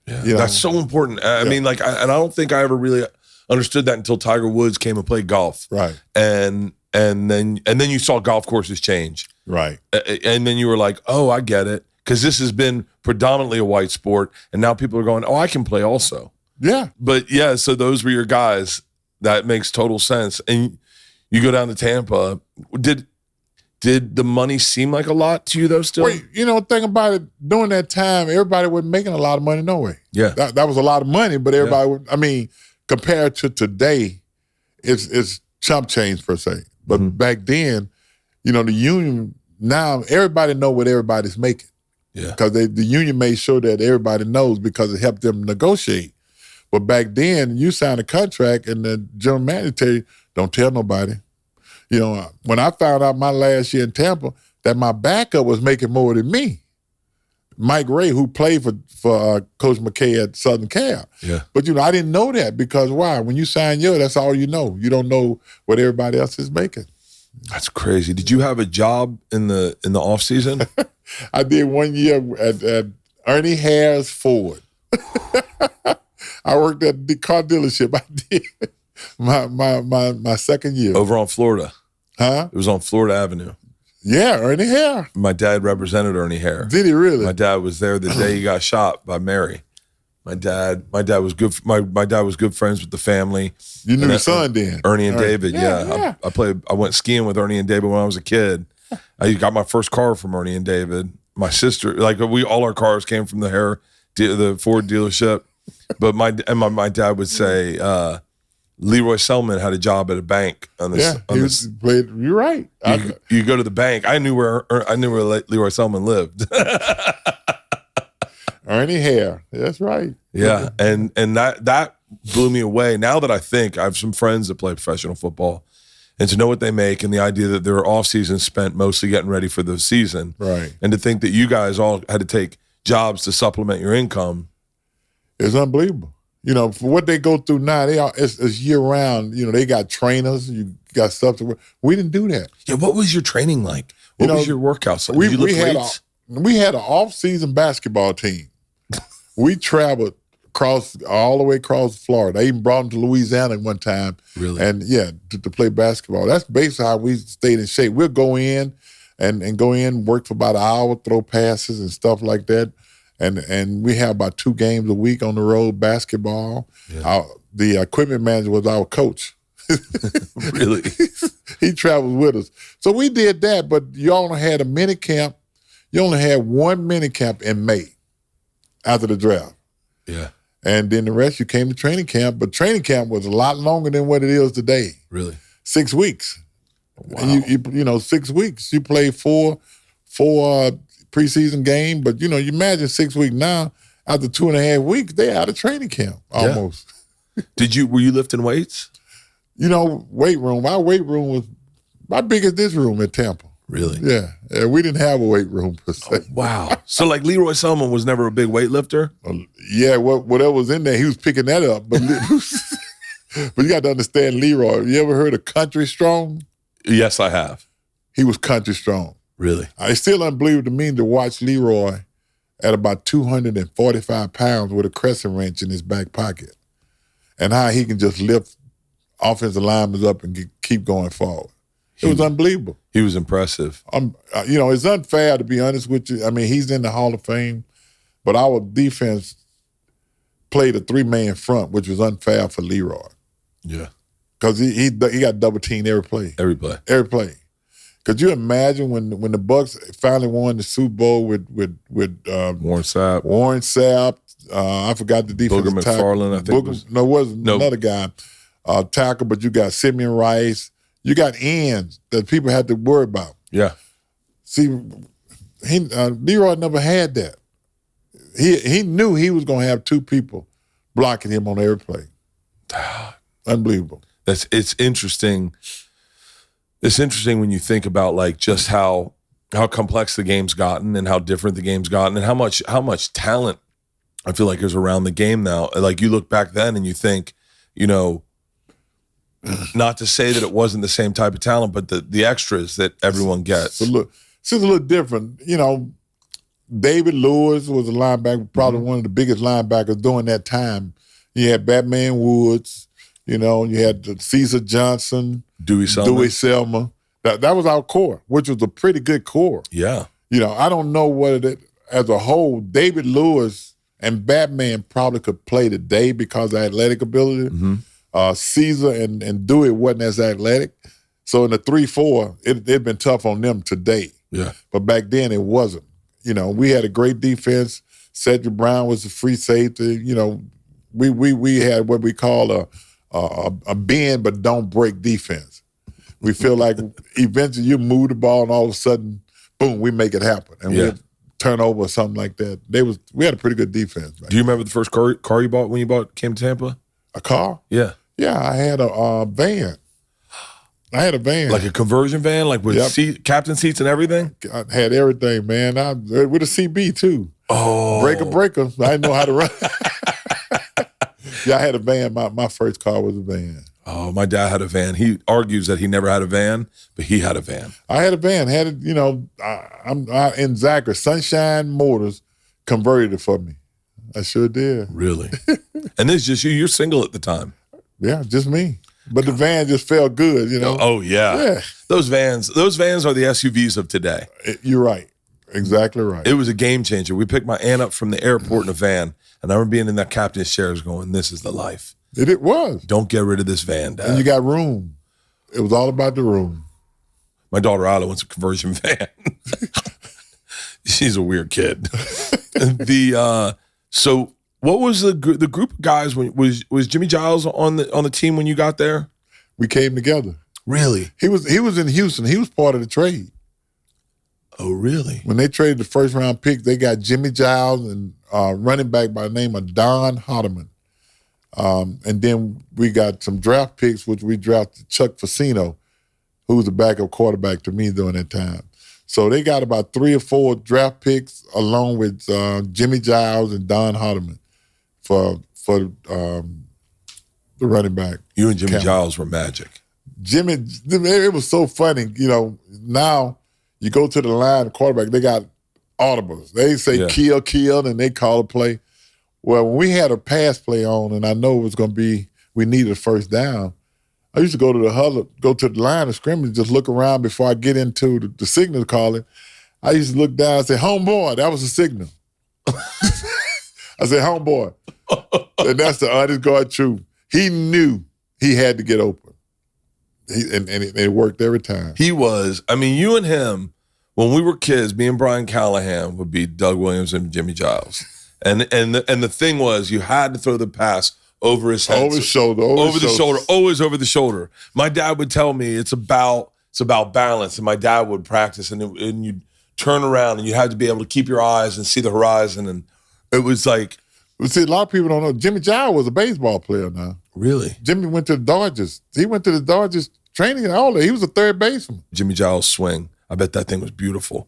Yeah, that's so important. I mean, and I don't think I ever really understood that until Tiger Woods came and played golf. Right. And then you saw golf courses change. Right. And then you were like, oh, I get it. Because this has been predominantly a white sport. And now people are going, oh, I can play also. Yeah. But yeah, so those were your guys. That makes total sense. And you go down to Tampa. Did the money seem like a lot to you though still? Wait, think about it. During that time, everybody wasn't making a lot of money no way. Yeah. That was a lot of money, but everybody compared to today, it's chump change per se. But back then, the union, now everybody know what everybody's making. Yeah. Because the union made sure that everybody knows because it helped them negotiate. But back then, you signed a contract and the general manager tell you, don't tell nobody. When I found out my last year in Tampa that my backup was making more than me, Mike Ray, who played for Coach McKay at Southern Cal. Yeah. But, I didn't know that because why? When you sign that's all you know. You don't know what everybody else is making. That's crazy. Did you have a job in the off season? I did 1 year at Ernie Harris Ford. I worked at the car dealership. I did my second year. Over on Florida. Huh? It was on Florida Avenue. Yeah, Ernie Hare. My dad represented Ernie Hare. Did he really? My dad was there the day he got shot by Mary. My dad was good. My dad was good friends with the family. You knew his son then, Ernie and David. Yeah. I went skiing with Ernie and David when I was a kid. I got my first car from Ernie and David. My sister, all our cars came from the Ford dealership. But my dad would say Leroy Selman had a job at a bank on this. You're right. You go to the bank. I knew where Leroy Selman lived. Ernie Hare. That's right. Yeah, and that blew me away. Now that I think, I have some friends that play professional football, and to know what they make and the idea that their off season spent mostly getting ready for the season, right? And to think that you guys all had to take jobs to supplement your income, it's unbelievable. For what they go through now, it's year round. They got trainers, you got stuff to. We didn't do that. Yeah, what was your training like? What was your workouts like? Did you lift weights? We had an off-season basketball team. We traveled all the way across Florida. I even brought them to Louisiana one time. Really? And to play basketball. That's basically how we stayed in shape. We'll go in and work for about an hour, throw passes and stuff like that. And we have about 2 games a week on the road basketball. Yeah. The equipment manager was our coach. Really? He traveled with us. So we did that, but you only had a mini camp. You only had 1 mini camp in May after the draft. Yeah. And then the rest, you came to training camp. But training camp was a lot longer than what it is today. Really? 6 weeks. Wow. And 6 weeks. You play four preseason game, but you imagine 6 weeks now. After 2.5 weeks, they're out of training camp almost. Yeah. Were you lifting weights? Weight room. Our weight room was about big as this room at Tampa. Really? Yeah. We didn't have a weight room per se. Oh, wow. So Leroy Selman was never a big weightlifter? Yeah. Whatever was in there, he was picking that up. But but you got to understand Leroy. You ever heard of Country Strong? Yes, I have. He was Country Strong. Really? It's still unbelievable to me to watch Leroy at about 245 pounds with a crescent wrench in his back pocket, and how he can just lift offensive linemen up and keep going forward. It was unbelievable. He was impressive. It's unfair, to be honest with you. I mean, he's in the Hall of Fame, but our defense played a three-man front, which was unfair for Leroy. Yeah. Because he got double-teamed every play. Every play. Every play. Could you imagine when the Bucs finally won the Super Bowl with Warren Sapp? Warren Sapp. I forgot the defensive Booger tackle. McFarland, I think. It wasn't another guy. Tackle, but you got Simeon Rice. You got ends that people had to worry about. Yeah. See, Leroy never had that. He knew he was going to have two people blocking him on every play. Unbelievable. It's interesting. It's interesting when you think about like just how complex the game's gotten and how different the game's gotten and how much talent I feel like is around the game now. Like you look back then and you think, not to say that it wasn't the same type of talent, but the extras that everyone gets. It's a little different. David Lewis was a linebacker, probably one of the biggest linebackers during that time. You had Batman Woods, you had Caesar Johnson, Dewey Selma. That was our core, which was a pretty good core. Yeah. I don't know whether as a whole, David Lewis and Batman probably could play today because of athletic ability. Mm-hmm. Caesar and Dewey wasn't as athletic. So in the 3-4, it'd been tough on them today. Yeah. But back then it wasn't. We had a great defense. Cedric Brown was a free safety. We had what we call a bend but don't break defense. We feel like eventually you move the ball and all of a sudden, boom, we make it happen. And we turn over or something like that. We had a pretty good defense. Do you remember the first car you bought when you came to Tampa? A car? Yeah. Yeah, I had a van. I had a van. Like a conversion van, like with captain seats and everything? I had everything, man. With a CB, too. Oh. Breaker. I didn't know how to run. Yeah, I had a van. My first car was a van. Oh, my dad had a van. He argues that he never had a van, but he had a van. I had a van. I'm in Zachary. Sunshine Motors converted it for me. I sure did. Really? And this is just you. You're single at the time. Yeah, just me. But the van just felt good, Oh, yeah. Those vans are the SUVs of today. You're right. Exactly right. It was a game changer. We picked my aunt up from the airport in a van, and I remember being in that captain's chairs going, this is the life. It was. Don't get rid of this van, Dad. And you got room. It was all about the room. My daughter Isla wants a conversion van. She's a weird kid. So what was the group of guys? Was Jimmy Giles on the team when you got there? We came together. Really? He was in Houston. He was part of the trade. Oh, really? When they traded the first round pick, they got Jimmy Giles and running back by the name of Don Hardeman. And then we got some draft picks, which we drafted Chuck Facino, who was a backup quarterback to me during that time. So they got about 3 or 4 draft picks along with Jimmy Giles and Don Hardeman for the running back. You and Jimmy Giles were magic. Jimmy, it was so funny. Now you go to the line, the quarterback, they got audibles. They say kill, and they call a play. Well, when we had a pass play on, and I know it was going to be, we needed a first down, I used to go to the huddle, go to the line of scrimmage, just look around before I get into the signal calling. I used to look down and say, homeboy, that was a signal. I said, homeboy. And that's the honest God truth. He knew he had to get open. And it worked every time. He was, you and him, when we were kids, me and Brian Callahan would be Doug Williams and Jimmy Giles. And the thing was, you had to throw the pass over his head. Over his shoulder. Over the shoulder. Always over the shoulder. My dad would tell me it's about balance. And my dad would practice and you'd turn around and you had to be able to keep your eyes and see the horizon. And it was like. See, a lot of people don't know. Jimmy Giles was a baseball player now. Really? Jimmy went to the Dodgers. He went to the Dodgers training and all that. He was a third baseman. Jimmy Giles' swing. I bet that thing was beautiful.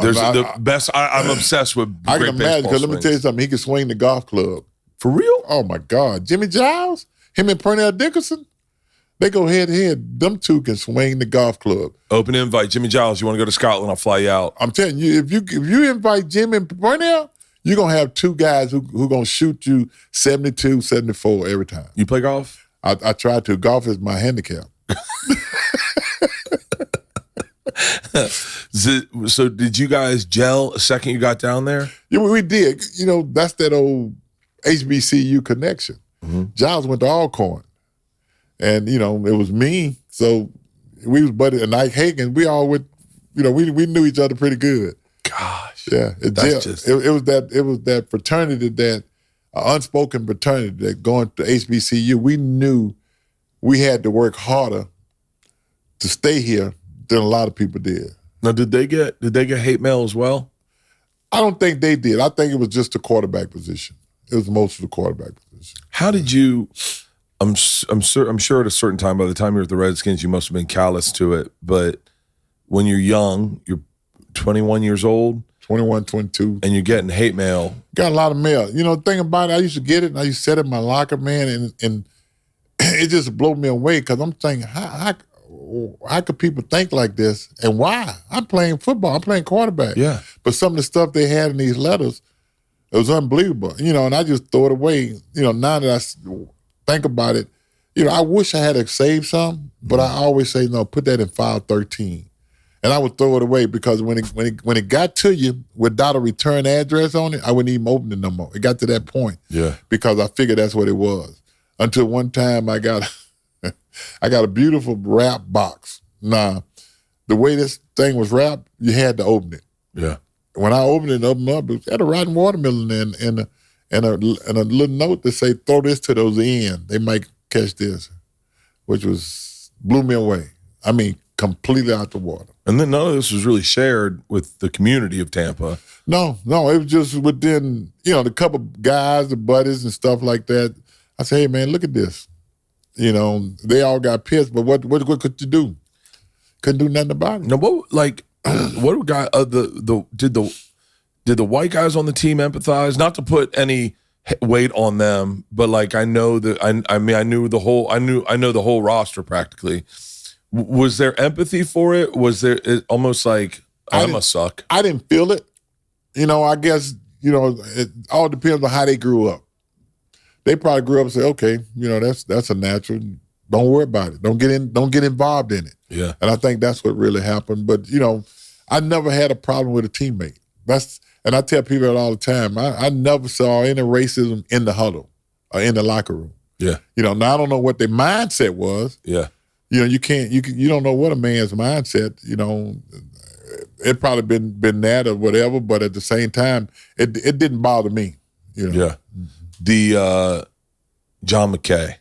There's the best. I'm obsessed with. I can imagine, because let me tell you something. He could swing the golf club. For real? Oh my God, Jimmy Giles, him and Pernell Dickerson. They go head to head. Them two can swing the golf club. Open invite, Jimmy Giles. You want to go to Scotland? I'll fly you out. I'm telling you, if you invite Jimmy and Purnell, you're going to have two guys who going to shoot you 72, 74 every time. You play golf? I try to. Golf is my handicap. So did you guys gel a second you got down there? Yeah, we did. That's that old HBCU connection. Mm-hmm. Giles went to Alcorn. And, it was me. So we was buddies. And Ike Hagan, we all went, we knew each other pretty good. Gosh. Yeah. It was that fraternity, that unspoken fraternity that going to HBCU, we knew we had to work harder to stay here than a lot of people did. Now, did they get hate mail as well? I don't think they did. I think it was just the quarterback position. It was most of the quarterback position. How did you? I'm sure at a certain time, by the time you're at the Redskins, you must have been callous to it. But when you're young, you're 21 years old, 21, 22, and you're getting hate mail. Got a lot of mail. The thing about it, I used to get it, and I used to set it in my locker, man, and it just blew me away because I'm thinking, how could people think like this, and why? I'm playing football. I'm playing quarterback. Yeah. But some of the stuff they had in these letters, it was unbelievable. And I just throw it away. Now that I think about it, I wish I had saved some, but I always say, no, put that in file 13. And I would throw it away because when it got to you without a return address on it, I wouldn't even open it no more. It got to that point. Yeah. Because I figured that's what it was. Until one time I got a beautiful wrap box. Now, the way this thing was wrapped, you had to open it. Yeah. When I opened it up, it had a rotten watermelon and a little note that say, throw this to those in. They might catch this, which blew me away. I mean, completely out the water. And then none of this was really shared with the community of Tampa. No, it was just within, the couple guys, the buddies and stuff like that. I say, hey, man, look at this. They all got pissed, but what could you do? Couldn't do nothing about it. No, what guy? Did the white guys on the team empathize? Not to put any weight on them, but I know that I know the whole roster practically. Was there empathy for it? Was there almost like I must suck? I didn't feel it. I guess it all depends on how they grew up. They probably grew up and say, okay, that's a natural. Don't worry about it. Don't get involved in it. Yeah. And I think that's what really happened. But I never had a problem with a teammate. And I tell people that all the time. I never saw any racism in the huddle or in the locker room. Yeah. Now I don't know what their mindset was. Yeah. You don't know what a man's mindset. It probably been that or whatever. But at the same time, it didn't bother me. Yeah. The John McKay.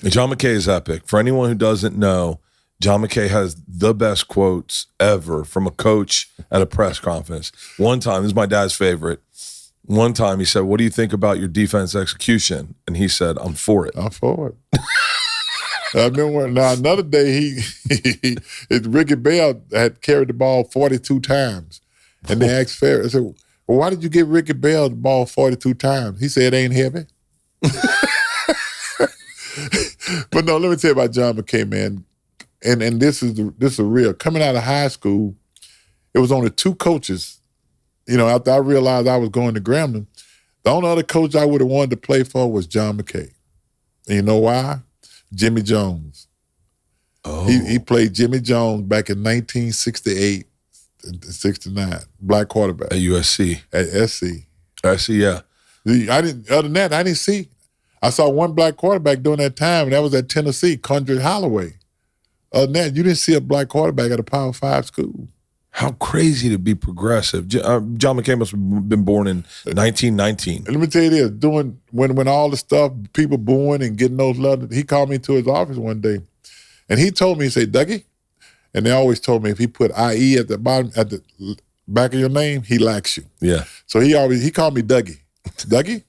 John McKay is epic. For anyone who doesn't know, John McKay has the best quotes ever from a coach at a press conference. One time, this is my dad's favorite. One time he said, "What do you think about your defense execution?" And he said, "I'm for it." I'm for it. I remember another day Ricky Bell had carried the ball 42 times. And they asked Ferris, I said, well, why did you give Ricky Bell the ball 42 times? He said, it ain't heavy. But no, let me tell you about John McKay, man. And this is real. Coming out of high school, it was only two coaches. After I realized I was going to Grambling, the only other coach I would have wanted to play for was John McKay. And you know why? Jimmy Jones. Oh. He played Jimmy Jones back in 1968 and 69. Black quarterback. At USC. At SC. SC, yeah. Other than that, I didn't see. I saw one black quarterback during that time, and that was at Tennessee, Condred Holloway. Other than that, you didn't see a black quarterback at a Power 5 school. How crazy to be progressive. John McKay must have been born in 1919. Let me tell you this, when all the stuff, people booing and getting those letters, he called me to his office one day, and he told me, he said, Dougie, and they always told me if he put IE at the bottom, at the back of your name, he likes you. Yeah. So he called me Dougie. Dougie,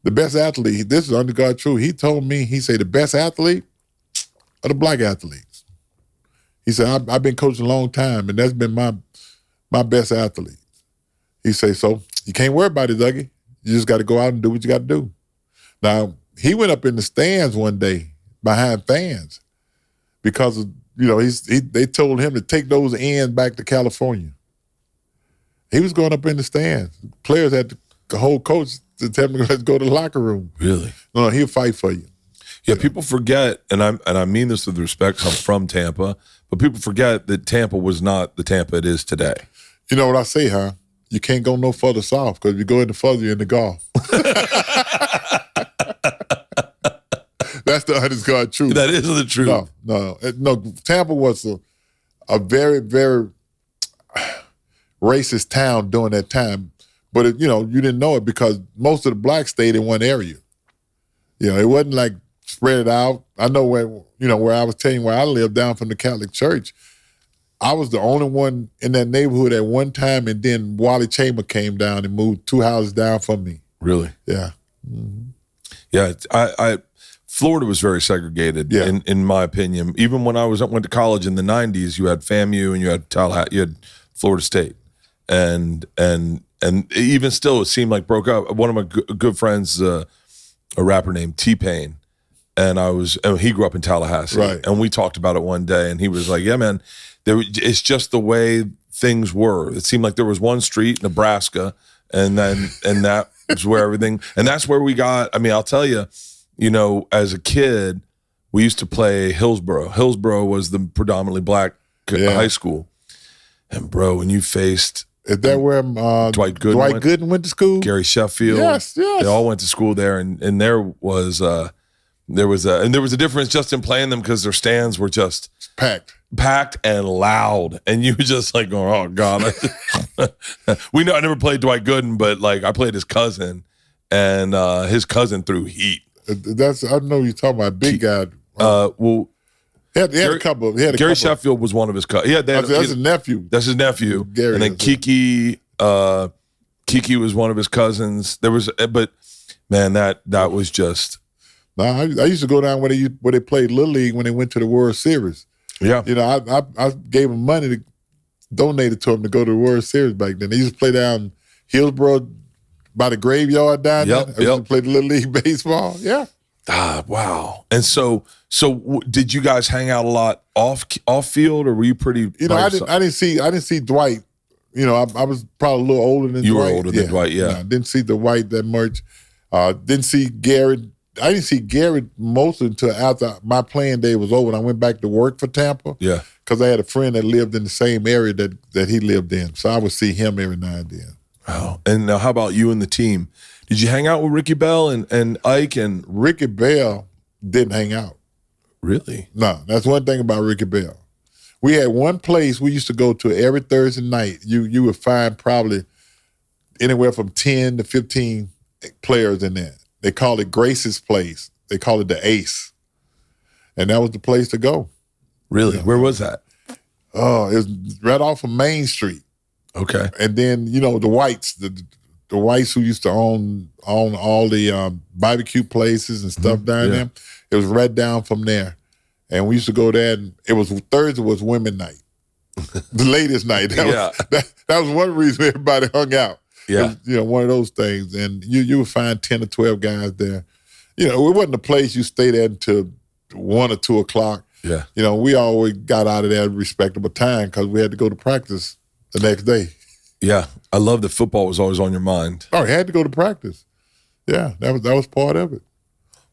the best athlete, this is under God true, he told me, he said the best athlete are the black athletes. He said, I've been coaching a long time, and that's been my best athlete. He said, so you can't worry about it, Dougie. You just got to go out and do what you got to do. Now, he went up in the stands one day behind fans because of, they told him to take those ends back to California. He was going up in the stands. Players had the whole coach to tell him to go to the locker room. Really? No, he'll fight for you. Yeah, people forget, and I mean this with respect. I'm from Tampa, but people forget that Tampa was not the Tampa it is today. You know what I say, huh? You can't go no further south because if you go any further, you're in the Gulf. That's the honest God truth. That is the truth. No. Tampa was a very, very racist town during that time. But, you didn't know it because most of the blacks stayed in one area. It wasn't like spread it out. I know where I was telling you where I lived down from the Catholic Church. I was the only one in that neighborhood at one time, and then Wally Chamber came down and moved 2 houses down from me. Really? Yeah. Mm-hmm. Yeah, Florida was very segregated, in my opinion. Even when I went to college in the 90s, you had FAMU and you had Tallahassee, you had Florida State. And even still, it seemed like broke up. One of my good friends, a rapper named T-Pain, and he grew up in Tallahassee. Right. And we talked about it one day, and he was like, yeah, man, it's just the way things were. It seemed like there was one street, Nebraska, and that was where everything, and that's where we got, I'll tell you, as a kid, we used to play Hillsborough. Hillsborough was the predominantly black high school. And bro, when you faced... Is that where Dwight Gooden went to school? Gary Sheffield. Yes. They all went to school there, and there was a difference just in playing them because their stands were just packed and loud, and you were just like going, oh God. I never played Dwight Gooden, but like I played his cousin, and his cousin threw heat. I know you're talking about big guy. He had a couple. Gary Sheffield was one of his cousins. That's his nephew. That's his nephew. Gary, and then Kiki was one of his cousins. But man, that was just. I used to go down where they played Little League when they went to the World Series. Yeah. I gave them money to donate it to them to go to the World Series back then. They used to play down Hillsborough by the graveyard down there. They used to play the Little League baseball. Yeah. Wow. And so did you guys hang out a lot off field, or were you pretty? I didn't see Dwight. I was probably a little older than Dwight. You were older than Dwight, yeah. I didn't see Dwight that much. Didn't see Gary. I didn't see Gary mostly until after my playing day was over and I went back to work for Tampa. Yeah. Because I had a friend that lived in the same area that he lived in. So I would see him every now and then. Oh. And now how about you and the team? Did you hang out with Ricky Bell and Ike? And Ricky Bell didn't hang out. Really? No, that's one thing about Ricky Bell. We had one place we used to go to every Thursday night. You would find probably anywhere from 10 to 15 players in there. They call it Grace's Place. They call it the Ace. And that was the place to go. Really? Where was that? Oh, it was right off of Main Street. Okay. And then, the Whites, the Whites who used to own all the barbecue places and stuff down there, it was right down from there. And we used to go there, and it was Thursday was women night, the latest night. That was one reason everybody hung out. Yeah. It was, one of those things. And you would find 10 or 12 guys there. It wasn't a place you stayed at until 1 or 2 o'clock. Yeah. We always got out of there at a respectable time because we had to go to practice the next day. Yeah. I love that football was always on your mind. Oh, he had to go to practice. Yeah, that was part of it.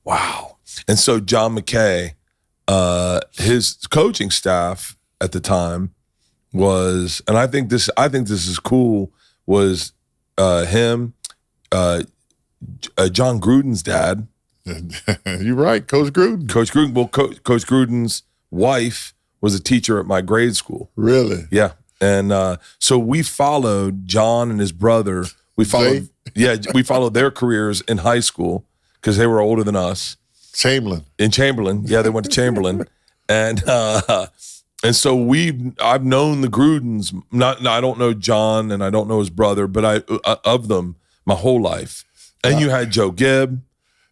Wow. And so John McKay, his coaching staff at the time was, and I think this is cool, was him, John Gruden's dad. You're right, Coach Gruden. Coach Gruden. Well, Coach Gruden's wife was a teacher at my grade school. Really? Yeah. And so we followed John and his brother. We followed their careers in high school because they were older than us. In Chamberlain. Yeah, they went to Chamberlain. And so I've known the Grudens. I don't know John and I don't know his brother, but of them my whole life. And you had Joe Gibb.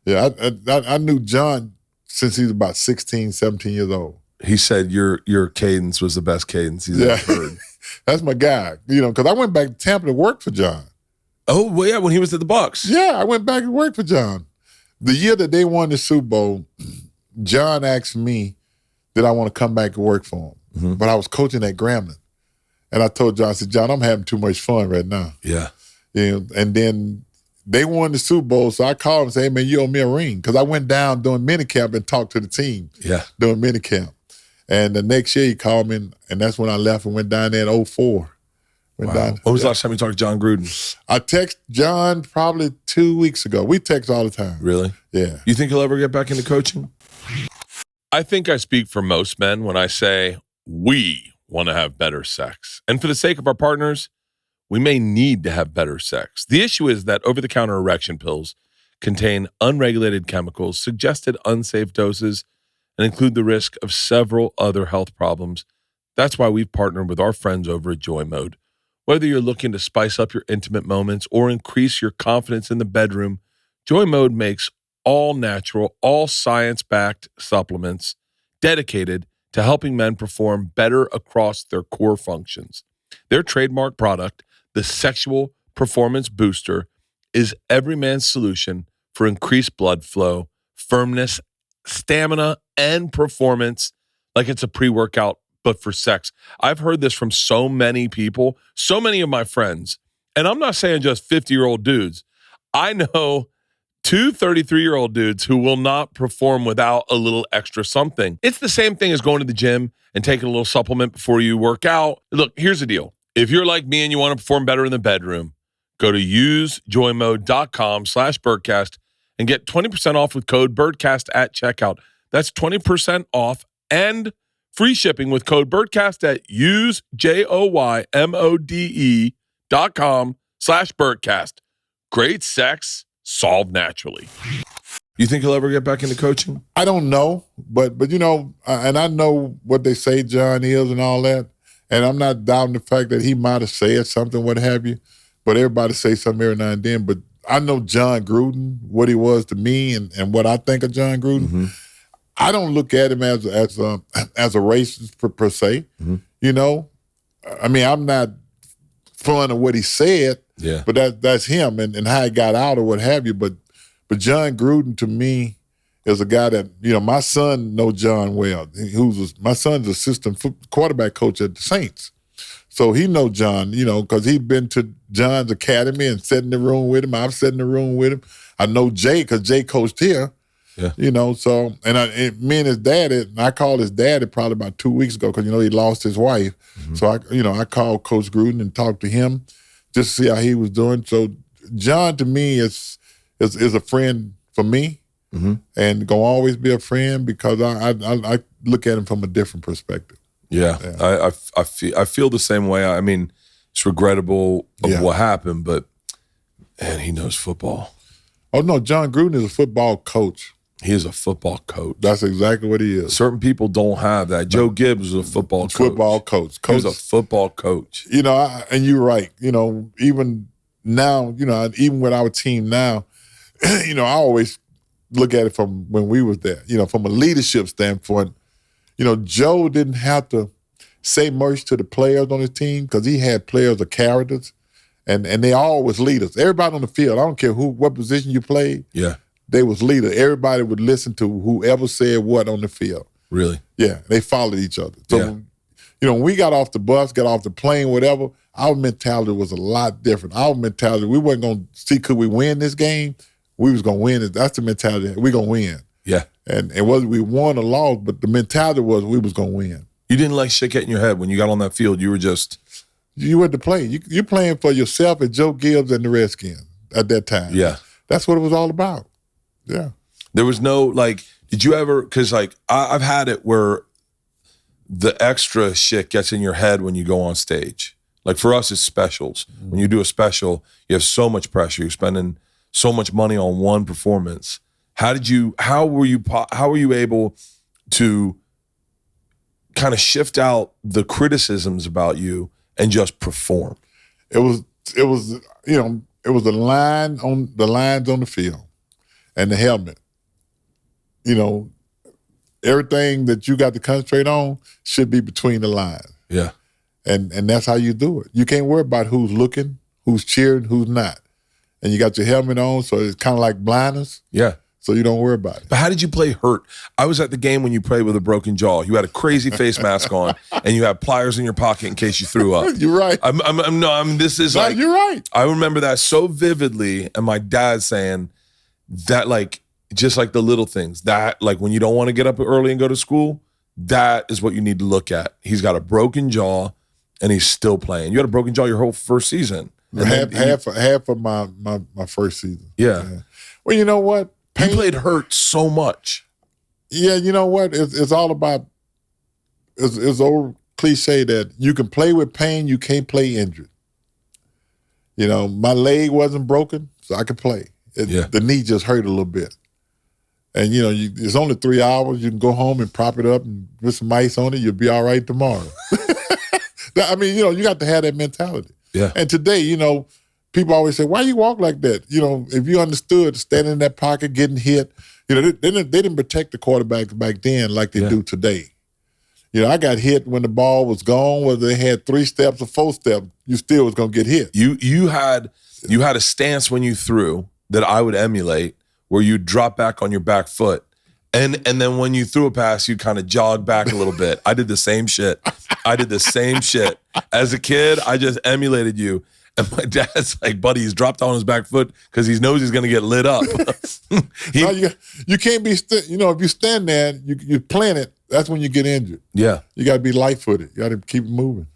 Yeah, I knew John since he was about 16, 17 years old. He said your cadence was the best cadence he's ever heard. That's my guy, because I went back to Tampa to work for John. Oh, well, yeah, when he was at the Bucs. Yeah, I went back and worked for John. The year that they won the Super Bowl, John asked me, did I want to come back and work for him? But I was coaching at Grambling. And I told John, I said, John, I'm having too much fun right now. Yeah. And then they won the Super Bowl, so I called him and said, hey, man, you owe me a ring. Because I went down during minicamp and talked to the team during minicamp. And the next year he called me, and that's when I left and went down there in 2004. Wow. When was the last time you talked to John Gruden? I texted John probably 2 weeks ago. We text all the time. Really? Yeah. You think he'll ever get back into coaching? I think I speak for most men when I say we want to have better sex. And for the sake of our partners, we may need to have better sex. The issue is that over-the-counter erection pills contain unregulated chemicals, suggested unsafe doses, and include the risk of several other health problems. That's why we've partnered with our friends over at Joy Mode. Whether you're looking to spice up your intimate moments or increase your confidence in the bedroom, Joy Mode makes all natural, all science-backed supplements dedicated to helping men perform better across their core functions. Their trademark product, the Sexual Performance Booster, is every man's solution for increased blood flow, firmness, stamina, and performance, like it's a pre-workout, but for sex. I've heard this from so many people, so many of my friends, and I'm not saying just 50-year-old dudes. I know 2 33-year-old dudes who will not perform without a little extra something. It's the same thing as going to the gym and taking a little supplement before you work out. Look, here's the deal. If you're like me and you want to perform better in the bedroom, go to usejoymode.com/Birdcast and get 20% off with code BIRDCAST at checkout. That's 20% off and free shipping with code BIRDCAST at usejoymode.com/Birdcast. Great sex solved naturally. You think he'll ever get back into coaching? I don't know, but you know, and I know what they say John is and all that, and I'm not doubting the fact that he might have said something, what have you, but everybody say something every now and then. But I know John Gruden, what he was to me and what I think of John Gruden. I don't look at him as a racist per se. You know, I mean, I'm not fond of what he said, but that's him and how he got out or what have you. But John Gruden to me is a guy that, you know, my son know John well. My son's assistant quarterback coach at the Saints. So he know John, you know, because he'd been to John's academy and sat in the room with him. I've sat in the room with him. I know Jay because Jay coached here. You know, so, and me and his daddy, and I called his daddy probably about 2 weeks ago because, you know, he lost his wife. So, I called Coach Gruden and talked to him just to see how he was doing. So, John to me is a friend for me and gonna always be a friend because I look at him from a different perspective. I feel the same way. I mean, it's regrettable of what happened, but man, he knows football. Oh no, John Gruden is a football coach. He is a football coach. That's exactly what he is. Certain people don't have that. Joe Gibbs was a football coach. Football coach. He was a football coach. You know, and you're right. You know, even now, you know, even with our team now, you know, I always look at it from when we was there. You know, from a leadership standpoint, you know, Joe didn't have to say much to the players on his team because he had players of characters, and they all was leaders. Everybody on the field, I don't care what position you played. They was leader. Everybody would listen to whoever said what on the field. Really? Yeah, they followed each other. So, you know, when we got off the bus, got off the plane, whatever, our mentality was a lot different. Our mentality, we wasn't going to see could we win this game. We was going to win it. That's the mentality. We going to win. And whether we won or lost, but the mentality was we was going to win. You didn't like shit getting in your head when you got on that field. You were just... You went to play. You're playing for yourself and Joe Gibbs and the Redskins at that time. That's what it was all about. There was no, like, did you ever, because, like, I've had it where the extra shit gets in your head when you go on stage. Like, for us, it's specials. When you do a special, you have so much pressure. You're spending so much money on one performance. How were you able to kind of shift out the criticisms about you and just perform? It was, you know, it was the lines on the field. And the helmet. You know, everything that you got to concentrate on should be between the lines. And that's how you do it. You can't worry about who's looking, who's cheering, who's not. And you got your helmet on, so it's kind of like blinders. so you don't worry about it. But how did you play hurt? I was at the game when you played with a broken jaw. You had a crazy face mask on, and you had pliers in your pocket in case you threw up. You're right. You're right. I remember that so vividly, and my dad saying that, like, just like the little things, that, like, when you don't want to get up early and go to school, that is what you need to look at. He's got a broken jaw, and he's still playing. You had a broken jaw your whole first season. Half of my first season. Yeah. Well, you know what? You played hurt so much. Yeah, you know what? It's all about. It's old cliche that you can play with pain, you can't play injured. You know, my leg wasn't broken, so I could play. The knee just hurt a little bit. And, you know, it's only 3 hours. You can go home and prop it up and put some ice on it. You'll be all right tomorrow. I mean, you know, you got to have that mentality. Yeah. And today, you know, people always say, why you walk like that? You know, if you understood standing in that pocket, getting hit, you know, they didn't protect the quarterback back then like they do today. You know, I got hit when the ball was gone, whether they had 3 steps or 4 steps, you still was going to get hit. You had a stance when you threw that I would emulate, where you drop back on your back foot. And then when you threw a pass, you kind of jog back a little bit. I did the same shit. As a kid, I just emulated you. And my dad's like, buddy, he's dropped on his back foot because he knows he's going to get lit up. You can't be, you know, if you stand there, you plan it, that's when you get injured. Yeah. You got to be light-footed. You got to keep moving.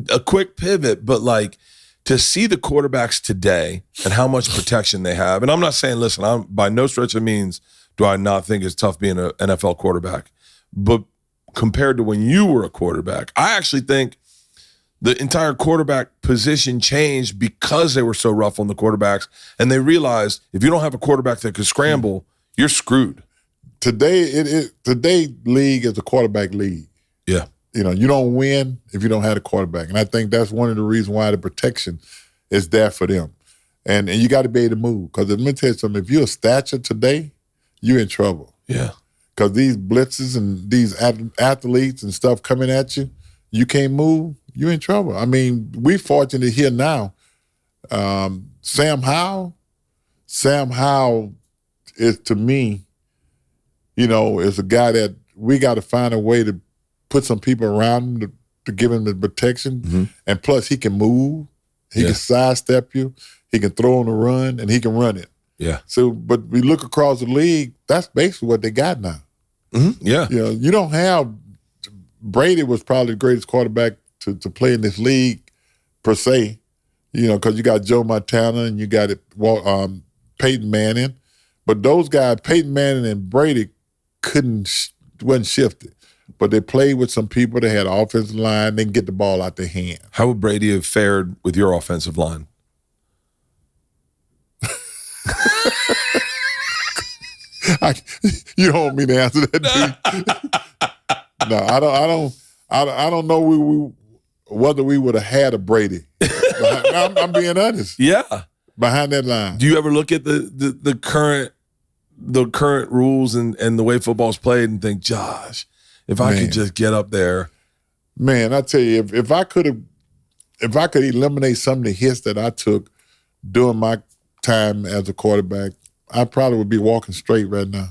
A quick pivot, but like, to see the quarterbacks today and how much protection they have, and I'm not saying, listen, I'm by no stretch of means do I not think it's tough being an NFL quarterback, but compared to when you were a quarterback, I actually think the entire quarterback position changed because they were so rough on the quarterbacks, and they realized if you don't have a quarterback that could scramble, you're screwed. Today league is a quarterback league. Yeah. You know, you don't win if you don't have a quarterback. And I think that's one of the reasons why the protection is there for them. And you got to be able to move. Because let me tell you something, if you're a stature today, you're in trouble. Yeah. Because these blitzes and these athletes and stuff coming at you, you can't move, you're in trouble. I mean, we're fortunate here now. Sam Howell is, to me, you know, is a guy that we got to find a way to put some people around him to give him the protection. Mm-hmm. And plus, he can move. He can sidestep you. He can throw on the run, and he can run it. Yeah. So, but we look across the league, that's basically what they got now. Mm-hmm. Yeah. You know, you don't have – Brady was probably the greatest quarterback to play in this league per se, you know, because you got Joe Montana and you got Peyton Manning. But those guys, Peyton Manning and Brady, wasn't shifted. But they played with some people. They had an offensive line. They can get the ball out their hand. How would Brady have fared with your offensive line? You don't want me to answer that, dude. No, I don't know whether we would have had a Brady. I'm being honest. Yeah. Behind that line. Do you ever look at the current rules and the way football's played and think, Josh, if I could just get up there. Man, I tell you, if I could eliminate some of the hits that I took during my time as a quarterback, I probably would be walking straight right now.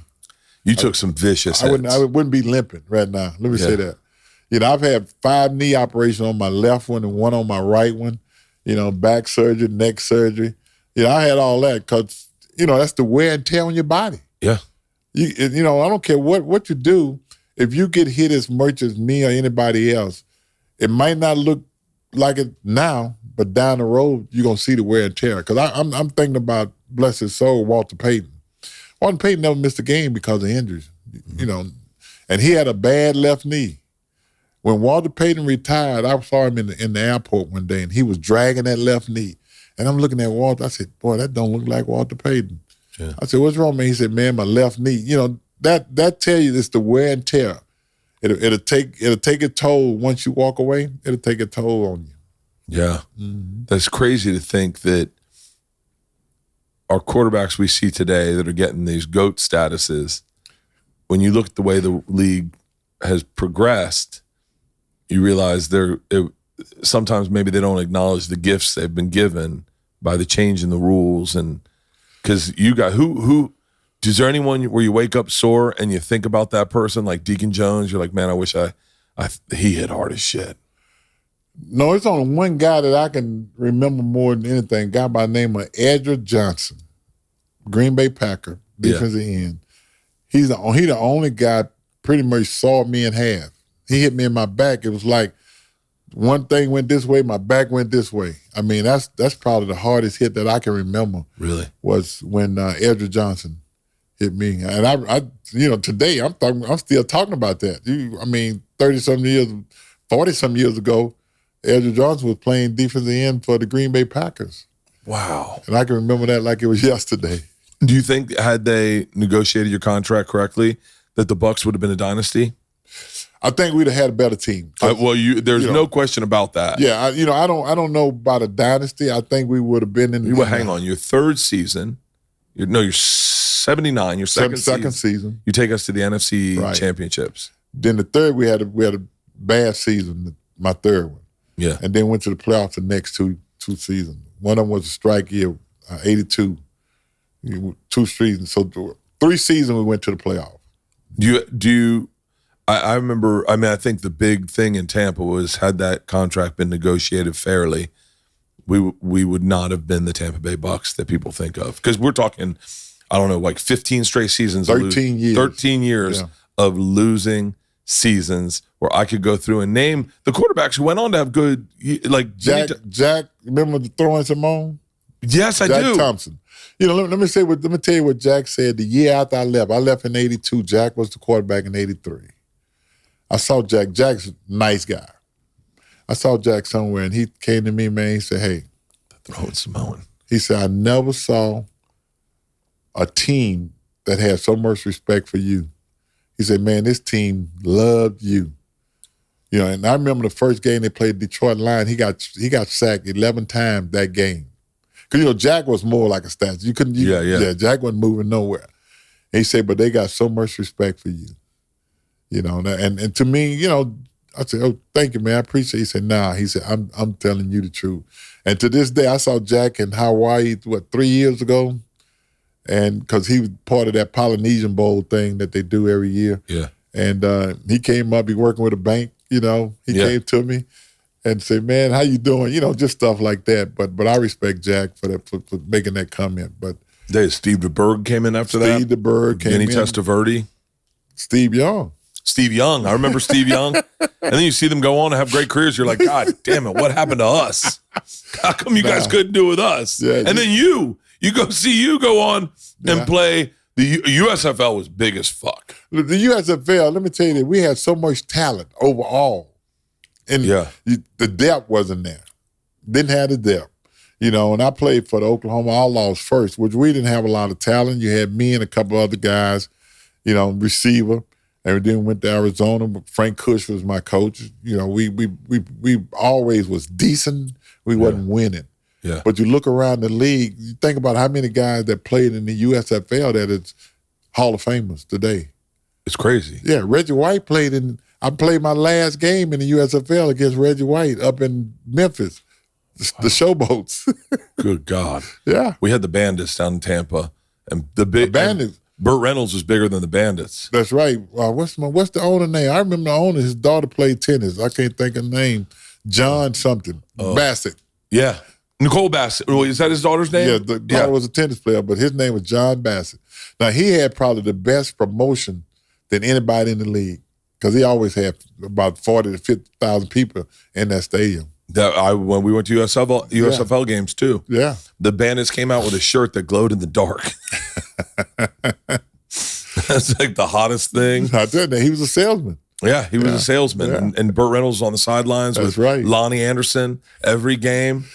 You took some vicious hits. I wouldn't be limping right now. Let me say that. You know, I've had 5 knee operations on my left one and 1 on my right one. You know, back surgery, neck surgery. You know, I had all that because, you know, that's the wear and tear on your body. Yeah. You know, I don't care what you do. If you get hit as much as me or anybody else, it might not look like it now, but down the road, you're going to see the wear and tear. Because I'm thinking about, bless his soul, Walter Payton. Walter Payton never missed a game because of injuries, you know, and he had a bad left knee. When Walter Payton retired, I saw him in the airport one day, and he was dragging that left knee. And I'm looking at Walter. I said, boy, that don't look like Walter Payton. Yeah. I said, what's wrong, man? He said, man, my left knee. You know, that tell you it's the wear and tear. It'll take a toll once you walk away. It'll take a toll on you. Yeah. Mm-hmm. That's crazy to think that our quarterbacks we see today that are getting these GOAT statuses, when you look at the way the league has progressed, you realize sometimes maybe they don't acknowledge the gifts they've been given by the change in the rules. And Because you got who? Is there anyone where you wake up sore and you think about that person like Deacon Jones? You're like, man, I wish he hit hard as shit. No, it's only one guy that I can remember more than anything. A guy by the name of Edgerrin Johnson, Green Bay Packer, defensive end. He the only guy pretty much saw me in half. He hit me in my back. It was like one thing went this way, my back went this way. I mean, that's probably the hardest hit that I can remember. Really? Was when Edgerrin Johnson hit me. And I today I'm still talking about that. 30-some years, 40-some years ago, Edgerrin Johnson was playing defensive end for the Green Bay Packers. Wow. And I can remember that like it was yesterday. Do you think had they negotiated your contract correctly that the Bucs would have been a dynasty? I think we'd have had a better team. There's no question about that. Yeah, I don't know about a dynasty. I think we would have been in. Hang on, your third season. You're 79. Your second season. You take us to the NFC championships. Then the third, we had a bad season. My third one. Yeah, and then went to the playoffs the next two seasons. One of them was a strike year, 82. 2 seasons. So 3 seasons we went to the playoff. I remember, I think the big thing in Tampa was had that contract been negotiated fairly, we would not have been the Tampa Bay Bucs that people think of. Because we're talking, I don't know, like 15 straight seasons. 13 years. 13 years of losing seasons where I could go through and name the quarterbacks who went on to have good, like Jack, remember throwing Simone? Yes, I do. Jack Thompson. Let me tell you what Jack said the year after I left. I left in 82. Jack was the quarterback in 83. I saw Jack. Jack's a nice guy. I saw Jack somewhere, and he came to me, man. He said, hey. Throwing Simone. He said, I never saw a team that had so much respect for you. He said, man, this team loved you. And I remember the first game they played Detroit Lions. He got sacked 11 times that game. Because, Jack was more like a statue. You couldn't, Jack wasn't moving nowhere. And he said, but they got so much respect for you. And to me, I said, oh, thank you, man. I appreciate it. He said, nah. He said, I'm telling you the truth. And to this day, I saw Jack in Hawaii, 3 years ago? And because he was part of that Polynesian Bowl thing that they do every year. Yeah. And he came up, he working with a bank, He came to me and said, man, how you doing? Just stuff like that. But I respect Jack for making that comment. But Steve DeBerg came in after that? Steve DeBerg came in. Vinny Testaverde? Steve Young. I remember Steve Young. And then you see them go on and have great careers. You're like, God damn it, what happened to us? How come you guys couldn't do it with us? Yeah, and then you go on and play. The USFL was big as fuck. The USFL, let me tell you that we had so much talent overall. And the depth wasn't there. Didn't have the depth. And I played for the Oklahoma Outlaws first, which we didn't have a lot of talent. You had me and a couple other guys, receiver. And then went to Arizona. Frank Cush was my coach. We always was decent. We wasn't winning. Yeah. But you look around the league, you think about how many guys that played in the USFL that is Hall of Famers today. It's crazy. Yeah, Reggie White I played my last game in the USFL against Reggie White up in Memphis, the Showboats. Good God. Yeah. We had the Bandits down in Tampa. And the Bandits. Burt Reynolds was bigger than the Bandits. That's right. What's the owner name? I remember the owner. His daughter played tennis. I can't think of the name. John something. Bassett. Yeah. Nicole Bassett. Is that his daughter's name? Yeah, the daughter was a tennis player, but his name was John Bassett. Now, he had probably the best promotion than anybody in the league because he always had about 40 to 50,000 people in that stadium. When we went to USFL games too. Yeah. The Bandits came out with a shirt that glowed in the dark. That's like the hottest thing. I tell you, he was a salesman. Yeah, he was a salesman. Yeah. And Burt Reynolds was on the sidelines with Lonnie Anderson every game.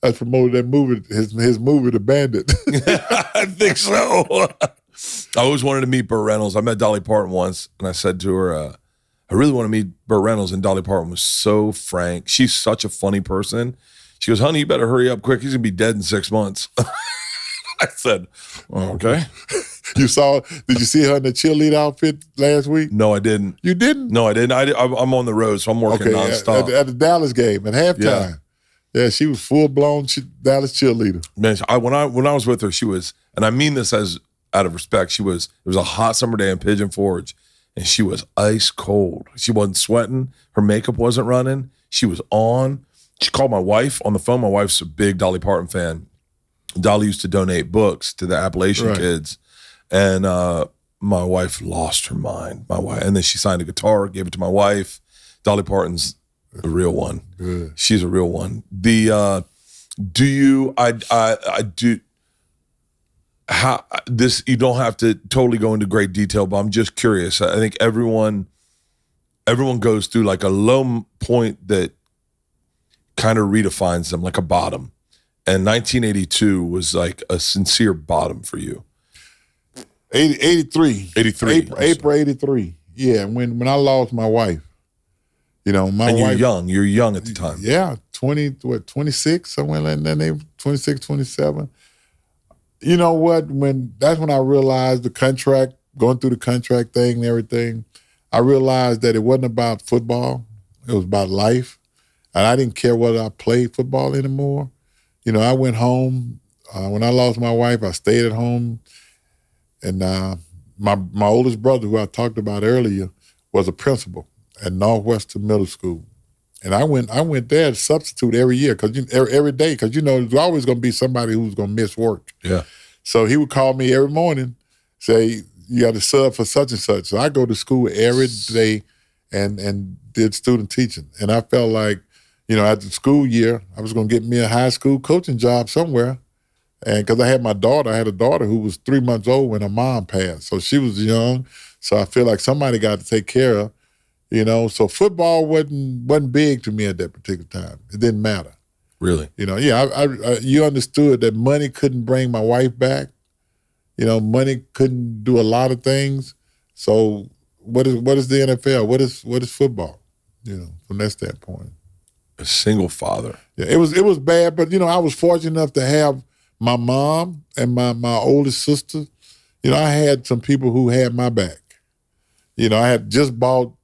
I promoted that movie, his movie, The Bandit. I think so. I always wanted to meet Burt Reynolds. I met Dolly Parton once, and I said to her, I really want to meet Burt Reynolds. And Dolly Parton was so frank. She's such a funny person. She goes, honey, you better hurry up quick. He's going to be dead in 6 months. I said, okay. Did you see her in the cheerleader outfit last week? No, I didn't. You didn't? No, I didn't. I'm on the road, so I'm working nonstop. At the Dallas game, at halftime. Yeah, she was full-blown Dallas cheerleader. Man, when I was with her, she was, and I mean this as out of respect, it was a hot summer day in Pigeon Forge, and she was ice cold. She wasn't sweating. Her makeup wasn't running. She was on. She called my wife on the phone. My wife's a big Dolly Parton fan. Dolly used to donate books to the Appalachian kids, and my wife lost her mind. And then she signed a guitar, gave it to my wife. Dolly Parton's a real one. Good. She's a real one. I do. How this? You don't have to totally go into great detail, but I'm just curious. I think everyone goes through like a low point that kind of redefines them, like a bottom. And 1982 was like a sincere bottom for you. 83. April 83. Yeah, when I lost my wife. You know, my wife. You're young at the time. Yeah, 26, somewhere like that name, 26, 27. You know what? That's when I realized the contract, going through the contract thing and everything, I realized that it wasn't about football. It was about life. And I didn't care whether I played football anymore. You know, I went home. When I lost my wife, I stayed at home. And my oldest brother, who I talked about earlier, was a principal at Northwestern Middle School. And I went there to substitute every year, every day, because, you know, there's always going to be somebody who's going to miss work. Yeah. So he would call me every morning, say, you got to sub for such and such. So I go to school every day and did student teaching. And I felt like, you know, after the school year, I was going to get me a high school coaching job somewhere. And because I had a daughter who was 3 months old when her mom passed. So she was young. So I feel like somebody got to take care of her. You know, so football wasn't big to me at that particular time. It didn't matter. Really? You know, yeah, you understood that money couldn't bring my wife back. You know, money couldn't do a lot of things. So what is the NFL? What is football? You know, from that standpoint. A single father. Yeah, it was bad, but you know, I was fortunate enough to have my mom and my oldest sister. You know, I had some people who had my back. You know, I had just bought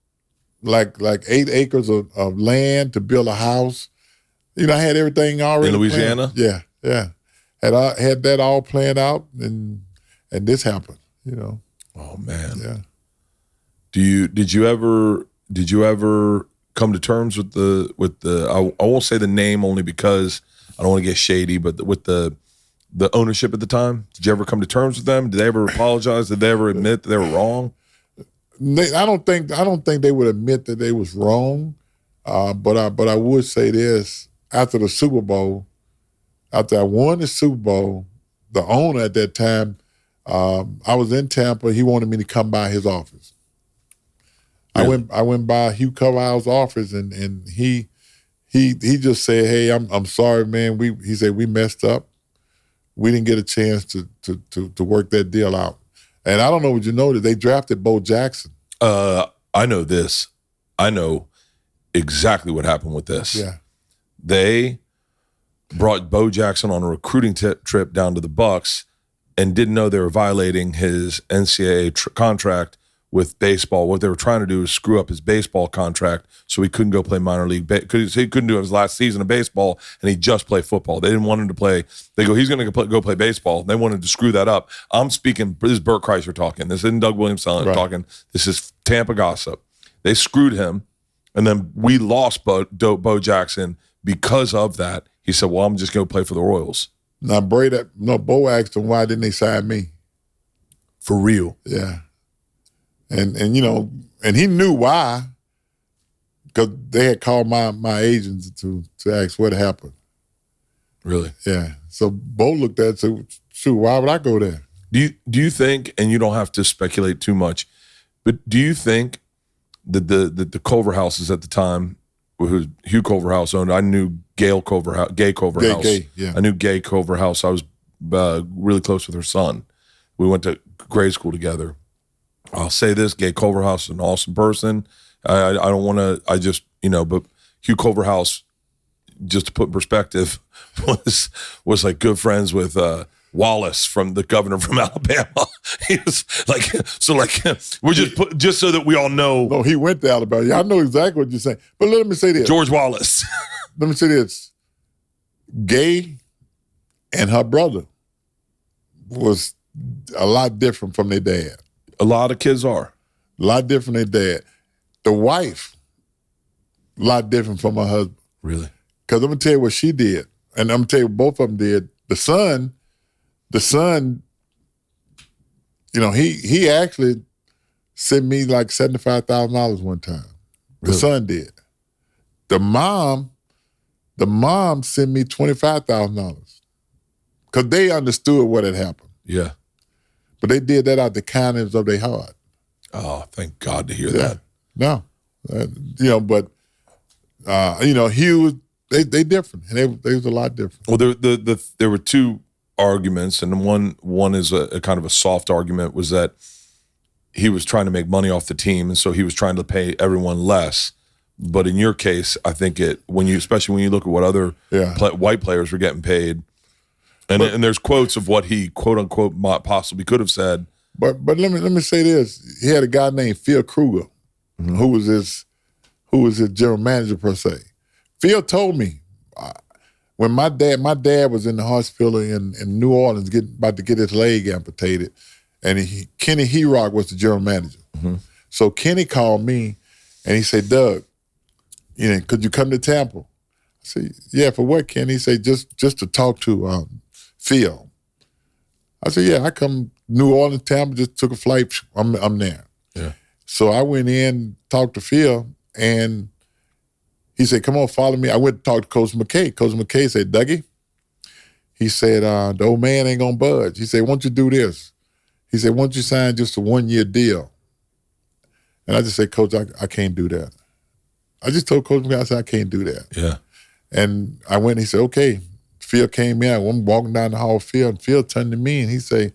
like 8 acres of land to build a house. You know, I had everything already in Louisiana. Planned. Yeah. Had that all planned out, and this happened. You know. Oh man. Yeah. Did you ever come to terms with the I won't say the name only because I don't want to get shady, but with the ownership at the time? Did you ever come to terms with them? Did they ever apologize? Did they ever admit that they were wrong? I don't think they would admit that they was wrong, but I would say this: after the Super Bowl, after I won the Super Bowl, the owner at that time, I was in Tampa. He wanted me to come by his office. Really? I went by Hugh Coverhouse's office, and he just said, "Hey, I'm sorry, man. He said we messed up. We didn't get a chance to work that deal out." And I don't know what you know that they drafted Bo Jackson. I know this. I know exactly what happened with this. Yeah. They brought Bo Jackson on a recruiting trip down to the Bucs and didn't know they were violating his NCAA contract with baseball. What they were trying to do is screw up his baseball contract so he couldn't go play minor league. He couldn't do his last season of baseball, and he just play football. They didn't want him to play. They go, he's going to go play baseball. They wanted to screw that up. I'm speaking, this is Bert Kreischer talking. This isn't Doug Williams talking. This is Tampa gossip. They screwed him, and then we lost Bo Jackson because of that. He said, well, I'm just going to play for the Royals. Now, Bo asked him, why didn't they sign me? For real. Yeah. And you know, and he knew why, because they had called my agents to ask what happened. Really? Yeah. So Bo looked at it and said, shoot, why would I go there? Do you think, and you don't have to speculate too much, but do you think that the Culverhouses at the time, who Hugh Culverhouse owned, I knew Gay Culverhouse. Gay, yeah. I knew Gay Culverhouse. I was really close with her son. We went to grade school together. I'll say this: Gay Culverhouse is an awesome person. I don't want to. I just but Hugh Culverhouse, just to put in perspective, was like good friends with Wallace, from the governor from Alabama. He was like, we're just so that we all know. No, he went to Alabama. Yeah, I know exactly what you're saying. But let me say this: George Wallace. Let me say this: Gay and her brother was a lot different from their dad. A lot of kids are. A lot different than their dad. The wife, a lot different from her husband. Really? Because I'm going to tell you what she did. And I'm going to tell you what both of them did. The son, you know, he actually sent me like $75,000 one time. The son did. The mom sent me $25,000 because they understood what had happened. Yeah. But they did that out the kindness of their heart. Oh, thank God to hear that. No, you know, but you know, Hugh, they different, and they was a lot different. Well, there were two arguments, and one is a kind of a soft argument, was that he was trying to make money off the team, and so he was trying to pay everyone less. But in your case, I think especially when you look at what other white players were getting paid, and there's quotes of what he quote unquote possibly could have said. But let me say this: he had a guy named Phil Kruger, who was his general manager per se. Phil told me when my dad was in the hospital in New Orleans about to get his leg amputated, and Kenny Herock was the general manager. Mm-hmm. So Kenny called me and he said, "Doug, you know, could you come to Tampa?" I said, "Yeah, for what, Kenny?" He said, just to talk to Phil. I said, "Yeah, I come New Orleans, Tampa, just took a flight. I'm there." Yeah. So I went in, talked to Phil, and he said, "Come on, follow me." I went to talk to Coach McKay. Coach McKay said, "Dougie," he said, "the old man ain't gonna budge." He said, "Why don't you do this?" He said, "Why don't you sign just a 1-year deal?" And I just said, "Coach, I can't do that." I just told Coach McKay, I said, "I can't do that." Yeah. And I went and he said, "Okay." Phil came in. I'm walking down the hall of Phil, and Phil turned to me and he said,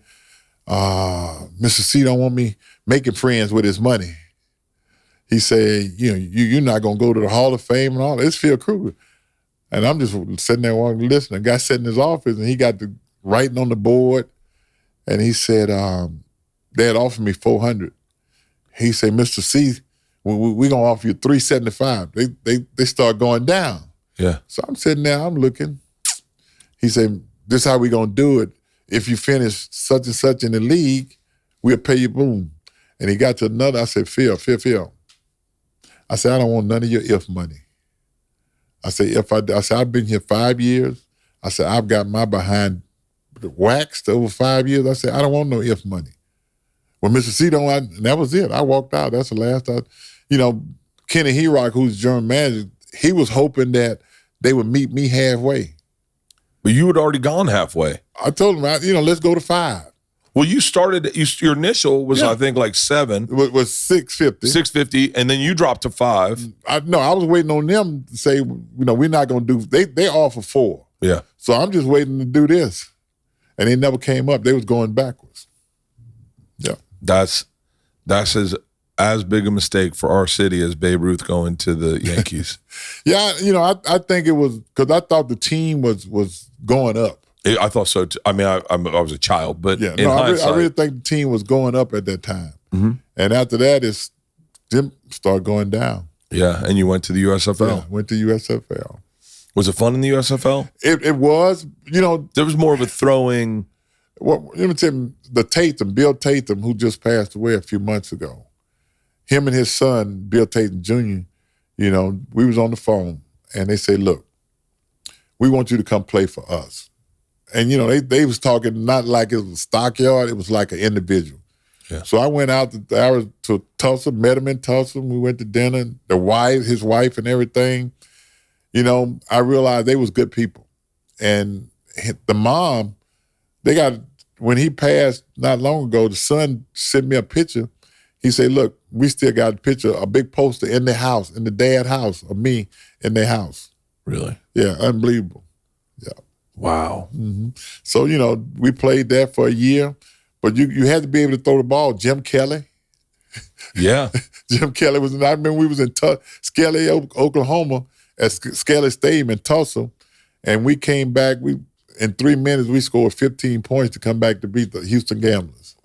"Mr. C don't want me making friends with his money." He said, "You know, you're not gonna go to the Hall of Fame and all that." It's Phil Kruger. And I'm just sitting there listening. The guy sat in his office and he got the writing on the board. And he said, they had offered me $400. He said, "Mr. C, we're gonna offer you $375. They start going down." Yeah. So I'm sitting there, I'm looking. He said, "This is how we gonna do it. If you finish such and such in the league, we'll pay you, boom." And he got to another. I said, Phil. I said, "I don't want none of your if money." I said, I've been here 5 years. I said, "I've got my behind waxed over 5 years." I said, "I don't want no if money." Well, Mr. C and that was it. I walked out. That's the last you know, Kenny Herock, who's general manager, he was hoping that they would meet me halfway. But you had already gone halfway. I told him, let's go to 5. Well, you started. Your initial was, I think, like 7. It was $650. $650, and then you dropped to 5. I was waiting on them to say, we're not going to do. They offer 4. Yeah. So I'm just waiting to do this, and they never came up. They was going backwards. Yeah. That's as big a mistake for our city as Babe Ruth going to the Yankees. Yeah, I think it was because I thought the team was going up. I thought so too. I mean, I was a child, but yeah, in hindsight, I really think the team was going up at that time. Mm-hmm. And after that, it's them start going down. Yeah, and you went to the USFL. Yeah, went to USFL. Was it fun in the USFL? It was. There was more of a throwing. Well, let me tell you, Bill Tatum, who just passed away a few months ago, him and his son, Bill Tatum Jr., we was on the phone, and they said, "Look, we want you to come play for us." And, they was talking not like it was a stockyard, it was like an individual. Yeah. So I went out to Tulsa, met him in Tulsa. We went to dinner, his wife and everything. I realized they was good people. And the mom, when he passed not long ago, the son sent me a picture. He said, "Look, we still got a picture, a big poster in the house, in the dad house of me in their house." Really? Yeah, unbelievable. Yeah. Wow. Mm-hmm. So, we played there for a year, but you had to be able to throw the ball. Jim Kelly. Yeah. Jim Kelly was I remember we was in Skelly, Oklahoma, at Skelly Stadium in Tulsa, and we came back. In 3 minutes, we scored 15 points to come back to beat the Houston Gamblers.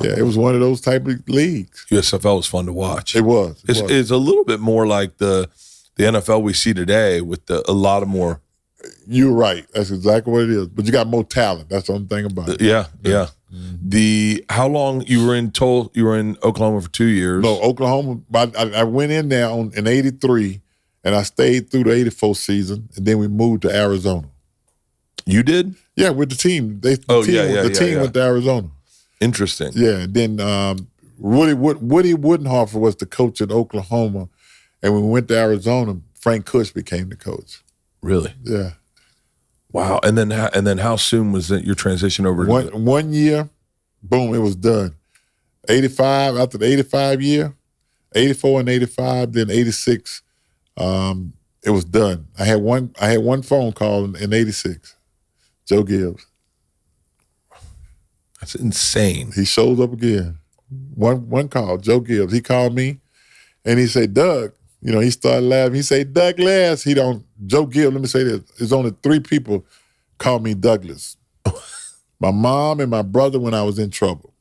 Yeah, it was one of those type of leagues. USFL was fun to watch. It was. It's a little bit more like the NFL we see today with a lot of more You're right. That's exactly what it is. But you got more talent. That's the only thing about it. Yeah. How long you were in Oklahoma for 2 years? No, Oklahoma. I went in there in '83, and I stayed through the '84 season, and then we moved to Arizona. You did? Yeah, with the team. The team went to Arizona. Interesting. Yeah. And then Woody Woodenhofer was the coach at Oklahoma, and when we went to Arizona, Frank Kush became the coach. Really? Yeah. Wow. And then how soon was it your transition over? One year, boom, it was done. 85, after the 85 year, 84 and 85, then 86, it was done. I had one phone call in 86. Joe Gibbs. That's insane. He shows up again. One call, Joe Gibbs. He called me and he said, Doug, he started laughing. He said, Douglas. Joe Gibbs, let me say this. There's only 3 people call me Douglas. My mom and my brother when I was in trouble.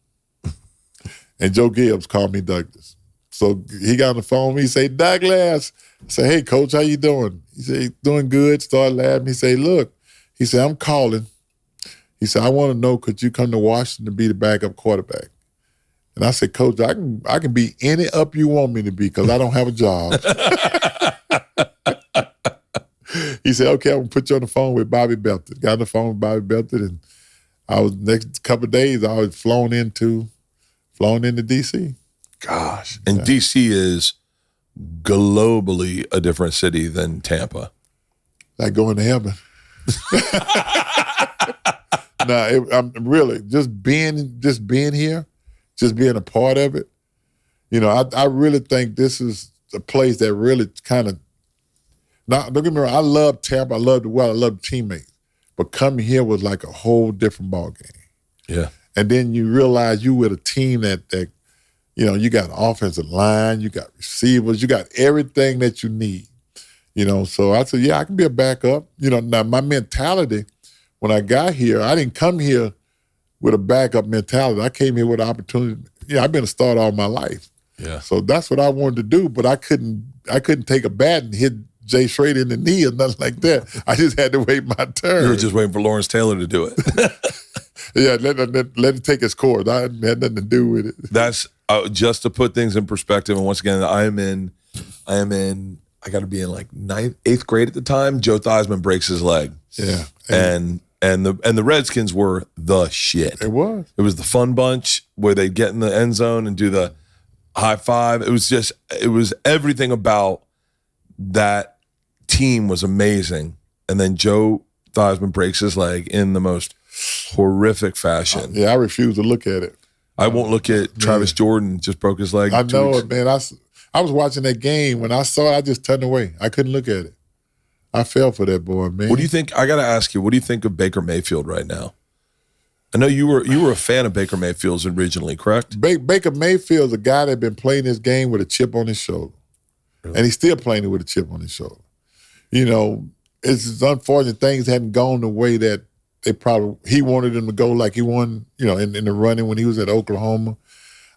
And Joe Gibbs called me Douglas. So he got on the phone with me. He said, Douglas. I said, hey, coach, how you doing? He said, doing good. Started laughing. He said, look. He said, I'm calling. He said, I want to know, could you come to Washington to be the backup quarterback? And I said, Coach, I can be any up you want me to be because I don't have a job. He said, okay, I'm going to put you on the phone with Bobby Belton. Got on the phone with Bobby Belton, and I was next couple of days, I was flown into D.C. Gosh. And D.C. is globally a different city than Tampa. Like going to heaven. I'm really just being here, just being a part of it. I really think this is a place that really kind of. Now, don't get me wrong. I love Tampa. I love the weather. I love the teammates. But coming here was like a whole different ball game. Yeah. And then you realize you with a team that you got offensive line, you got receivers, you got everything that you need. So I said, yeah, I can be a backup. Now my mentality when I got here, I didn't come here with a backup mentality. I came here with an opportunity. I've been a starter all my life. Yeah. So that's what I wanted to do, but I couldn't take a bat and hit Jay Schrader in the knee or nothing like that. I just had to wait my turn. You were just waiting for Lawrence Taylor to do it. Yeah, let it take its course. I had nothing to do with it. That's just to put things in perspective. And once again, I got to be in like 8th grade at the time. Joe Theismann breaks his leg. Yeah. And the Redskins were the shit. It was. It was the fun bunch where they'd get in the end zone and do the high five. It was everything about that team was amazing. And then Joe Theismann breaks his leg in the most horrific fashion. Yeah, I refuse to look at it. I won't look at Travis Jordan just broke his leg. I know it, man. I was watching that game. When I saw it, I just turned away. I couldn't look at it. I fell for that boy, man. What do you think? I got to ask you, what do you think of Baker Mayfield right now? I know you were a fan of Baker Mayfield's originally, correct? Baker Mayfield's a guy that been playing this game with a chip on his shoulder. Really? And he's still playing it with a chip on his shoulder. It's unfortunate things hadn't gone the way that he wanted them to go, like he won, in the running when he was at Oklahoma.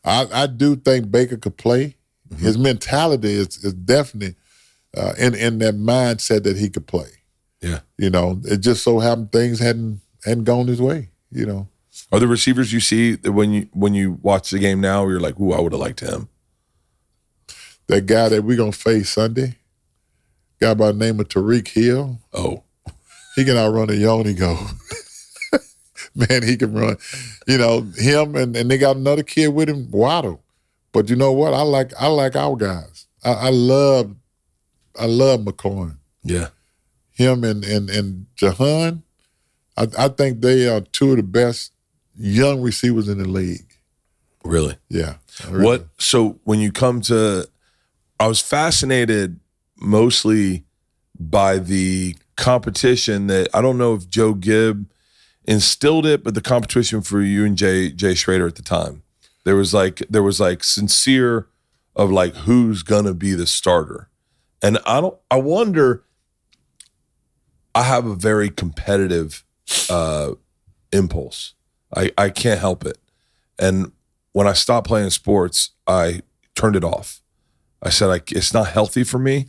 I do think Baker could play. Mm-hmm. His mentality is definitely in that mindset that he could play. Yeah. It just so happened things hadn't gone his way, Are there receivers you see that when you watch the game now, you're like, ooh, I would have liked him? That guy that we're going to face Sunday, guy by the name of Tariq Hill. Oh. He can outrun a Yoni go. Man, he can run. Him and they got another kid with him, Waddle. But you know what? I like our guys. I love McLaurin. Yeah. Him and Jahan, I think they are 2 of the best young receivers in the league. Really? Yeah. Really. So when you come to, I was fascinated mostly by the competition that, I don't know if Joe Gibb instilled it, but the competition for you and Jay Schrader at the time. There was like sincere of like who's gonna be the starter. And I wonder, I have a very competitive impulse. I can't help it. And when I stopped playing sports, I turned it off. I said, it's not healthy for me.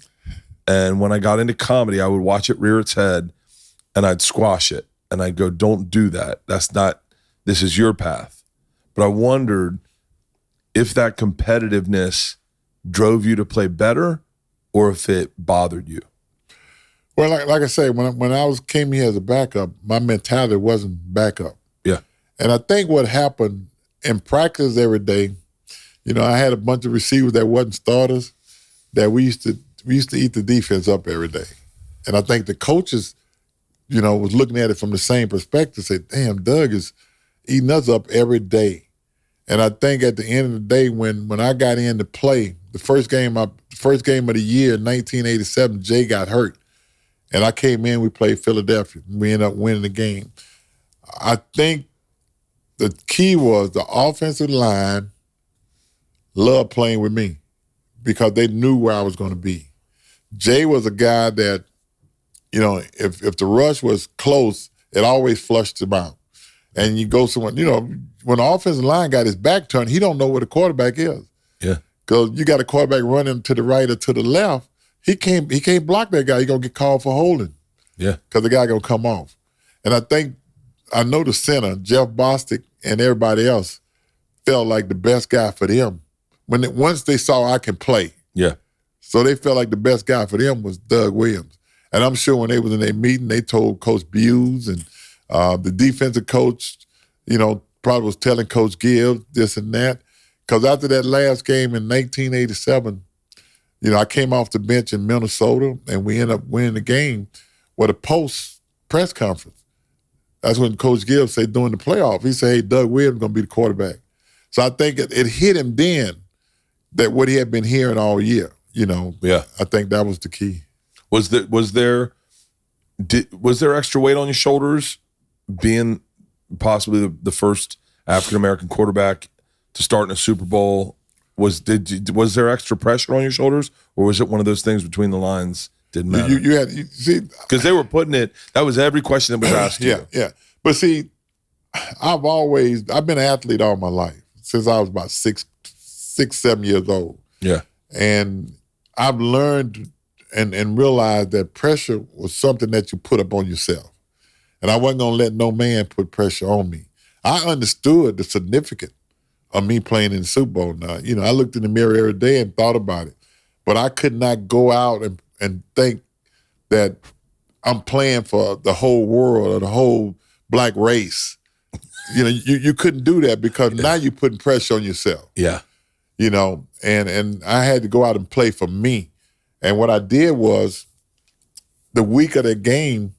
And when I got into comedy, I would watch it rear its head and I'd squash it. And I'd go, don't do that. This is your path. But I wondered if that competitiveness drove you to play better or if it bothered you. Well, like I say, when I came here as a backup, my mentality wasn't backup. Yeah. And I think what happened in practice every day, I had a bunch of receivers that wasn't starters that we used to eat the defense up every day. And I think the coaches, was looking at it from the same perspective, say, damn, Doug is eating us up every day. And I think at the end of the day, when I got in to play, the first game of the year in 1987, Jay got hurt. And I came in, we played Philadelphia. We ended up winning the game. I think the key was the offensive line loved playing with me because they knew where I was going to be. Jay was a guy that, if the rush was close, it always flushed him out. And you go somewhere, when the offensive line got his back turned, he don't know where the quarterback is. Yeah. Because you got a quarterback running to the right or to the left, he can't block that guy. He's going to get called for holding. Yeah. Because the guy going to come off. And I know the center, Jeff Bostic, and everybody else felt like the best guy for them once they saw I can play. Yeah. So they felt like the best guy for them was Doug Williams. And I'm sure when they was in their meeting, they told Coach Buse and the defensive coach, probably was telling Coach Gibbs this and that. Because after that last game in 1987, I came off the bench in Minnesota and we ended up winning the game with a post press conference. That's when Coach Gibbs said during the playoff, he said, hey, Doug Williams is going to be the quarterback. So I think it hit him then that what he had been hearing all year, Yeah. I think that was the key. Was there extra weight on your shoulders being possibly the first African-American quarterback to start in a Super Bowl? Was there extra pressure on your shoulders, or was it one of those things between the lines didn't matter? You see, because they were putting it. That was every question that was asked. Yeah. But see, I've been an athlete all my life since I was about 7 years old. Yeah, and I've learned and realized that pressure was something that you put up on yourself, and I wasn't gonna let no man put pressure on me. I understood the significance of me playing in the Super Bowl. Now, I looked in the mirror every day and thought about it, but I could not go out and think that I'm playing for the whole world or the whole black race. You couldn't do that because now you're putting pressure on yourself. Yeah. And I had to go out and play for me. And what I did was the week of that game,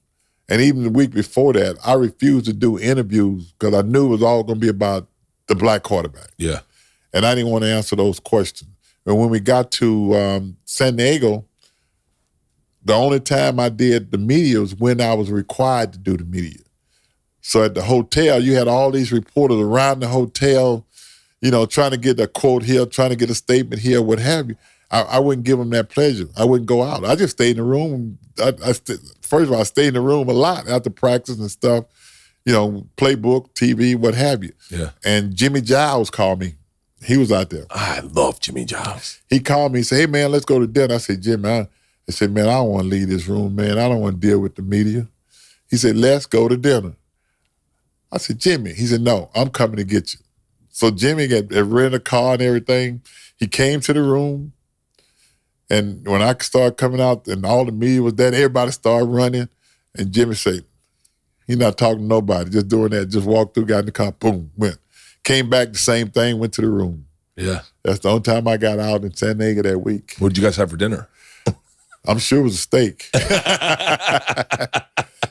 and even the week before that, I refused to do interviews because I knew it was all going to be about the black quarterback. Yeah. And I didn't want to answer those questions. And when we got to San Diego, the only time I did the media was when I was required to do the media. So at the hotel, you had all these reporters around the hotel, trying to get a quote here, trying to get a statement here, what have you. I wouldn't give them that pleasure. I wouldn't go out. I just stayed in the room. First of all, I stayed in the room a lot after practice and stuff, playbook, TV, what have you. Yeah. And Jimmy Giles called me. He was out there. I love Jimmy Giles. He called me and said, hey, man, let's go to dinner. I said, Jimmy, I said, man, I don't want to leave this room, man. I don't want to deal with the media. He said, let's go to dinner. I said, Jimmy. He said, no, I'm coming to get you. So Jimmy had rented a car and everything. He came to the room. And when I started coming out and all the media was there, everybody started running. And Jimmy said, he's not talking to nobody, just doing that. Just walked through, got in the car, boom, went. Came back, the same thing, went to the room. Yeah. That's the only time I got out in San Diego that week. What did you guys have for dinner? I'm sure it was a steak.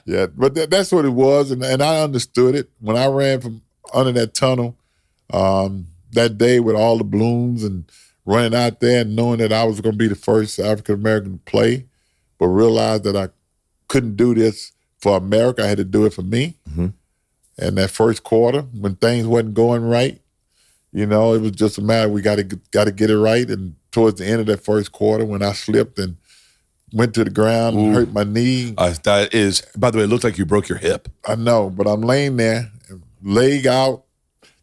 Yeah, but that's what it was. And I understood it. When I ran from under that tunnel that day with all the balloons and running out there and knowing that I was going to be the first African-American to play, but realized that I couldn't do this for America. I had to do it for me. Mm-hmm. And that first quarter, when things wasn't going right, it was just a matter we got to get it right. And towards the end of that first quarter, when I slipped and went to the ground and hurt my knee. That is, by the way, it looked like you broke your hip. I know, but I'm laying there, leg out.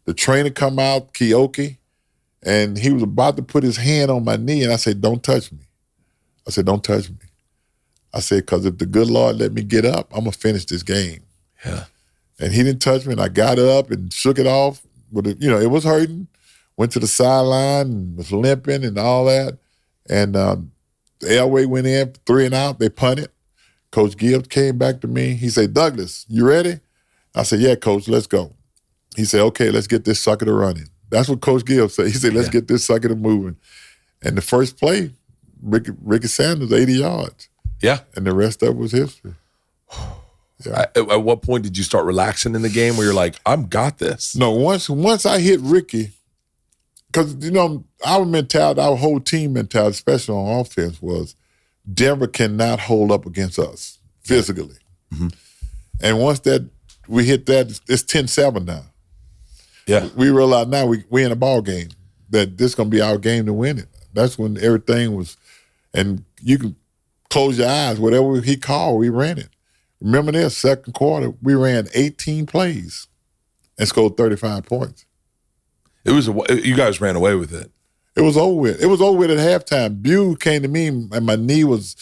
The trainer come out, Keoki, and he was about to put his hand on my knee, and I said, don't touch me. I said, don't touch me. I said, because if the good Lord let me get up, I'm going to finish this game. Yeah. And he didn't touch me, and I got up and shook it off. But it was hurting. Went to the sideline and was limping and all that. And the Elway went in, 3 and out. They punted. Coach Gibbs came back to me. He said, Douglas, you ready? I said, yeah, Coach, let's go. He said, okay, let's get this sucker to running. That's what Coach Gibbs said. He said, let's get this sucker to moving. And the first play, Ricky Sanders, 80 yards. Yeah. And the rest of it was history. Yeah. At what point did you start relaxing in the game where you're like, I've got this? No, once I hit Ricky, because, our mentality, our whole team mentality, especially on offense, was Denver cannot hold up against us physically. Mm-hmm. And once we hit that, it's 10-7 now. Yeah. We realize now we in a ball game, that this is going to be our game to win it. That's when everything was, and you can close your eyes, whatever he called, we ran it. Remember this, second quarter, we ran 18 plays and scored 35 points. You guys ran away with it. It was over with. It was over with at halftime. Bew came to me and my knee was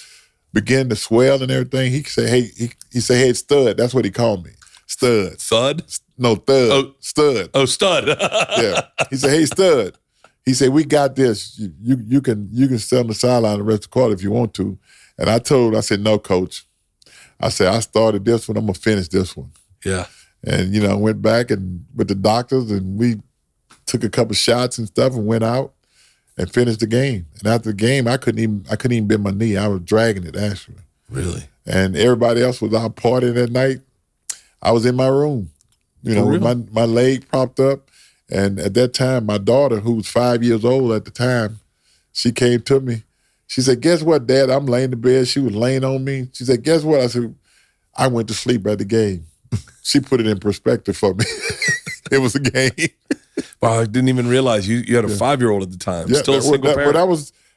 beginning to swell and everything. He said, hey, Stud. That's what he called me. Stud. Thud? No, Thud. Oh. Stud. Oh, Stud. Yeah. He said, hey, Stud. He said, we got this. You can stay on the sideline the rest of the quarter if you want to. And I said, no, Coach. I said, I started this one. I'm going to finish this one. Yeah. And, I went back and with the doctors and we took a couple shots and stuff and went out and finished the game. And after the game, I couldn't even bend my knee. I was dragging it, actually. Really? And everybody else was out partying that night. I was in my room, with my leg propped up. And at that time, my daughter, who was 5 years old at the time, she came to me. She said, guess what, Dad? I'm laying in bed. She was laying on me. She said, guess what? I said, I went to sleep at the game. She put it in perspective for me. It was a game. Wow, I didn't even realize you had a 5-year-old at the time. Yeah, Still a single parent.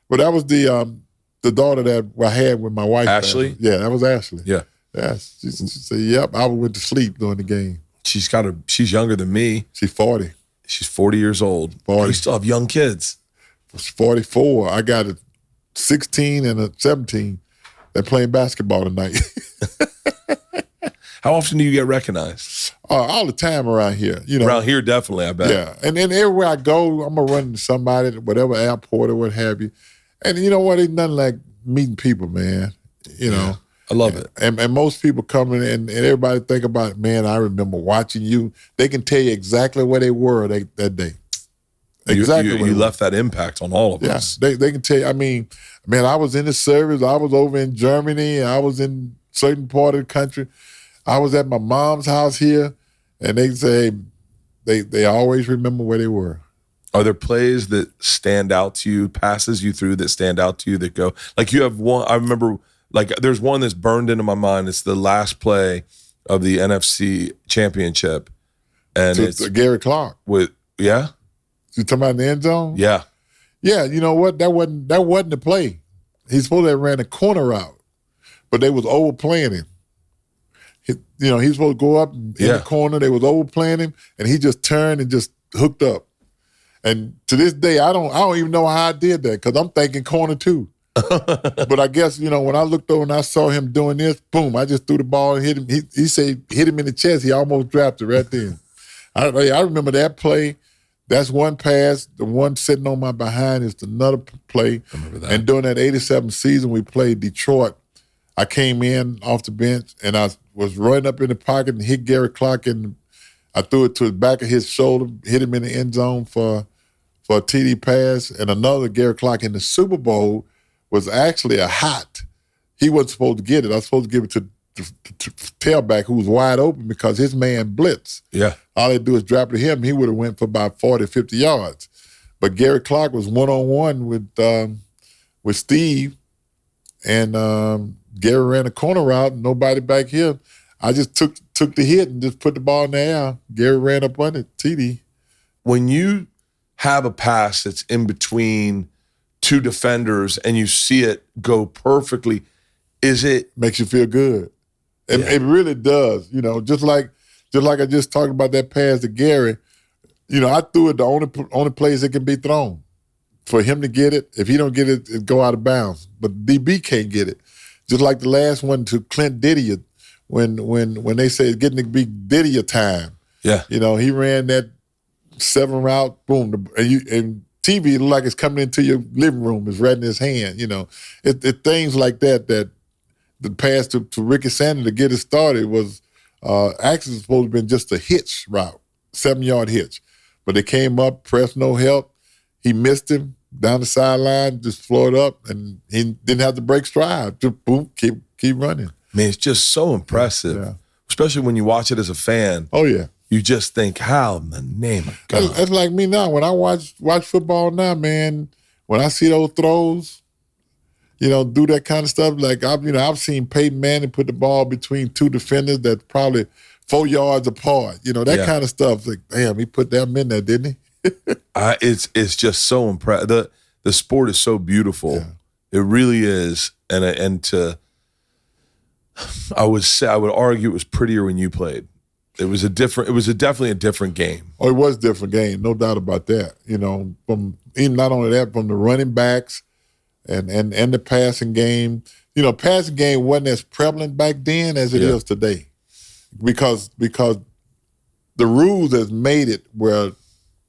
But that was the daughter that I had with my wife. Ashley? Yeah, that was Ashley. Yeah. Yeah. She said, yep, I went to sleep during the game. She's younger than me. She's 40. She's 40 years old. 40. You still have young kids. She's 44. I got a 16 and a 17 that playing basketball tonight. How often do you get recognized? All the time around here. Around here, definitely, I bet. Yeah. And then everywhere I go, I'm going to run into somebody, whatever airport or what have you. And you know what? It's nothing like meeting people, man. Yeah, I love it. And most people come in and everybody think about, man, I remember watching you. They can tell you exactly where they were that day. Exactly. You left that impact on all of us. They can tell you. I mean, man, I was in the service. I was over in Germany. I was in certain part of the country. I was at my mom's house here, and they say they always remember where they were. Are there plays that stand out to you, passes you through that stand out to you that go, like you have one, I remember, like there's one that's burned into my mind. It's the last play of the NFC Championship. And it's Gary Clark. Yeah? You talking about in the end zone? Yeah. Yeah, you know what? That wasn't the play. He's supposed to have ran a corner route, but they was overplaying him. He was supposed to go up in the corner. They was overplaying him, and he just turned and just hooked up. And to this day, I don't even know how I did that because I'm thinking corner too. But I guess, when I looked over and I saw him doing this, boom, I just threw the ball and hit him. He said hit him in the chest. He almost dropped it right then. I remember that play. That's one pass. The one sitting on my behind is another play. I remember that. And during that 87 season, we played Detroit. I came in off the bench, and I was running up in the pocket and hit Gary Clark, and I threw it to the back of his shoulder, hit him in the end zone for a TD pass. And another Gary Clark in the Super Bowl was actually a hot. He wasn't supposed to get it. I was supposed to give it to tailback who was wide open because his man blitz. Yeah. All they do is drop to him. He would have went for about 40, 50 yards. But Gary Clark was one-on-one with Steve, and Gary ran a corner route, and nobody back here. I just took the hit and just put the ball in the air. Gary ran up on it, TD. When you have a pass that's in between two defenders and you see it go perfectly, makes you feel good. It really does. Just like I just talked about that pass to Gary, I threw it the only place it can be thrown. For him to get it, if he don't get it, it go out of bounds. But DB can't get it. Just like the last one to Clint Didier, when they said getting to be Didier time. Yeah. He ran that 7 route, boom, and TV look like it's coming into your living room, it's right in his hand. It things like that the pass to Ricky Sanders to get it started was actually supposed to have been just a hitch route, 7-yard hitch. But they came up, pressed no help. He missed him down the sideline, just floored up, and he didn't have to break stride. Just boom, keep running. Man, it's just so impressive, especially when you watch it as a fan. Oh, yeah. You just think, how in the name of God? That's like me now. When I watch football now, man, when I see those throws, do that kind of stuff, like I've seen Peyton Manning put the ball between 2 defenders that's probably 4 yards apart. That kind of stuff. Like, damn, he put them in there, didn't he? It's just so impressive. The sport is so beautiful. Yeah. It really is. I would argue it was prettier when you played. It was definitely a different game. Oh, it was a different game, no doubt about that. From even not only that, from the running backs and the passing game. Passing game wasn't as prevalent back then as it is today. Because the rules has made it where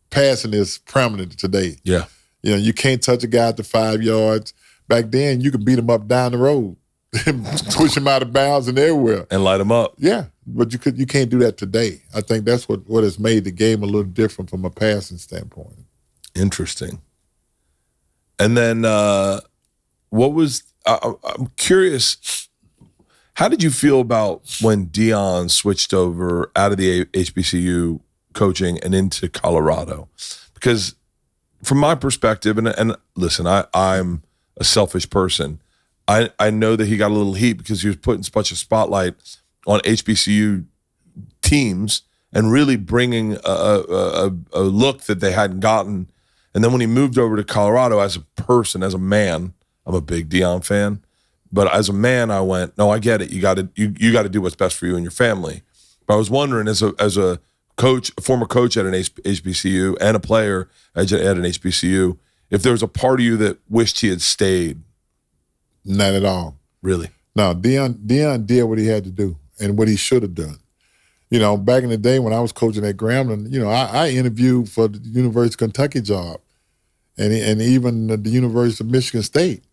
passing is prominent today. Yeah. You can't touch a guy at the 5 yards. Back then, you could beat him up down the road, push him out of bounds and everywhere. And light him up. Yeah, but you can't do that today. I think that's what has made the game a little different from a passing standpoint. Interesting. And then I'm curious, how did you feel about when Deion switched over out of the HBCU coaching and into Colorado? Because from my perspective, and listen, I'm a selfish person. I know that he got a little heat because he was putting such a spotlight on HBCU teams and really bringing a look that they hadn't gotten. And then when he moved over to Colorado as a person, as a man, I'm a big Deion fan, but as a man, I went, no, I get it. You got to do what's best for you and your family. But I was wondering, as a coach, a former coach at an HBCU and a player at an HBCU, if there was a part of you that wished he had stayed. Not at all. Really? No, Deion did what he had to do and what he should have done. Back in the day when I was coaching at Grambling, I interviewed for the University of Kentucky job and even the University of Michigan State.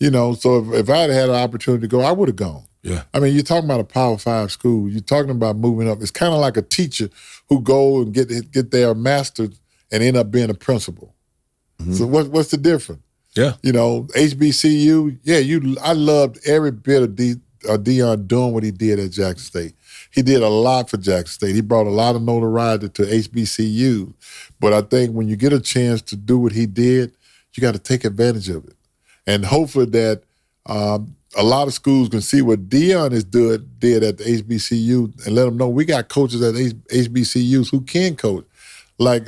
So if I had an opportunity to go, I would have gone. Yeah. I mean, you're talking about a Power 5 school. You're talking about moving up. It's kind of like a teacher who go and get their master's and end up being a principal. Mm-hmm. So what's the difference? Yeah. HBCU, I loved every bit of Deion doing what he did at Jackson State. He did a lot for Jackson State. He brought a lot of notoriety to HBCU. But I think when you get a chance to do what he did, you got to take advantage of it. And hopefully that a lot of schools can see what Deion did at the HBCU and let them know we got coaches at HBCUs who can coach. Like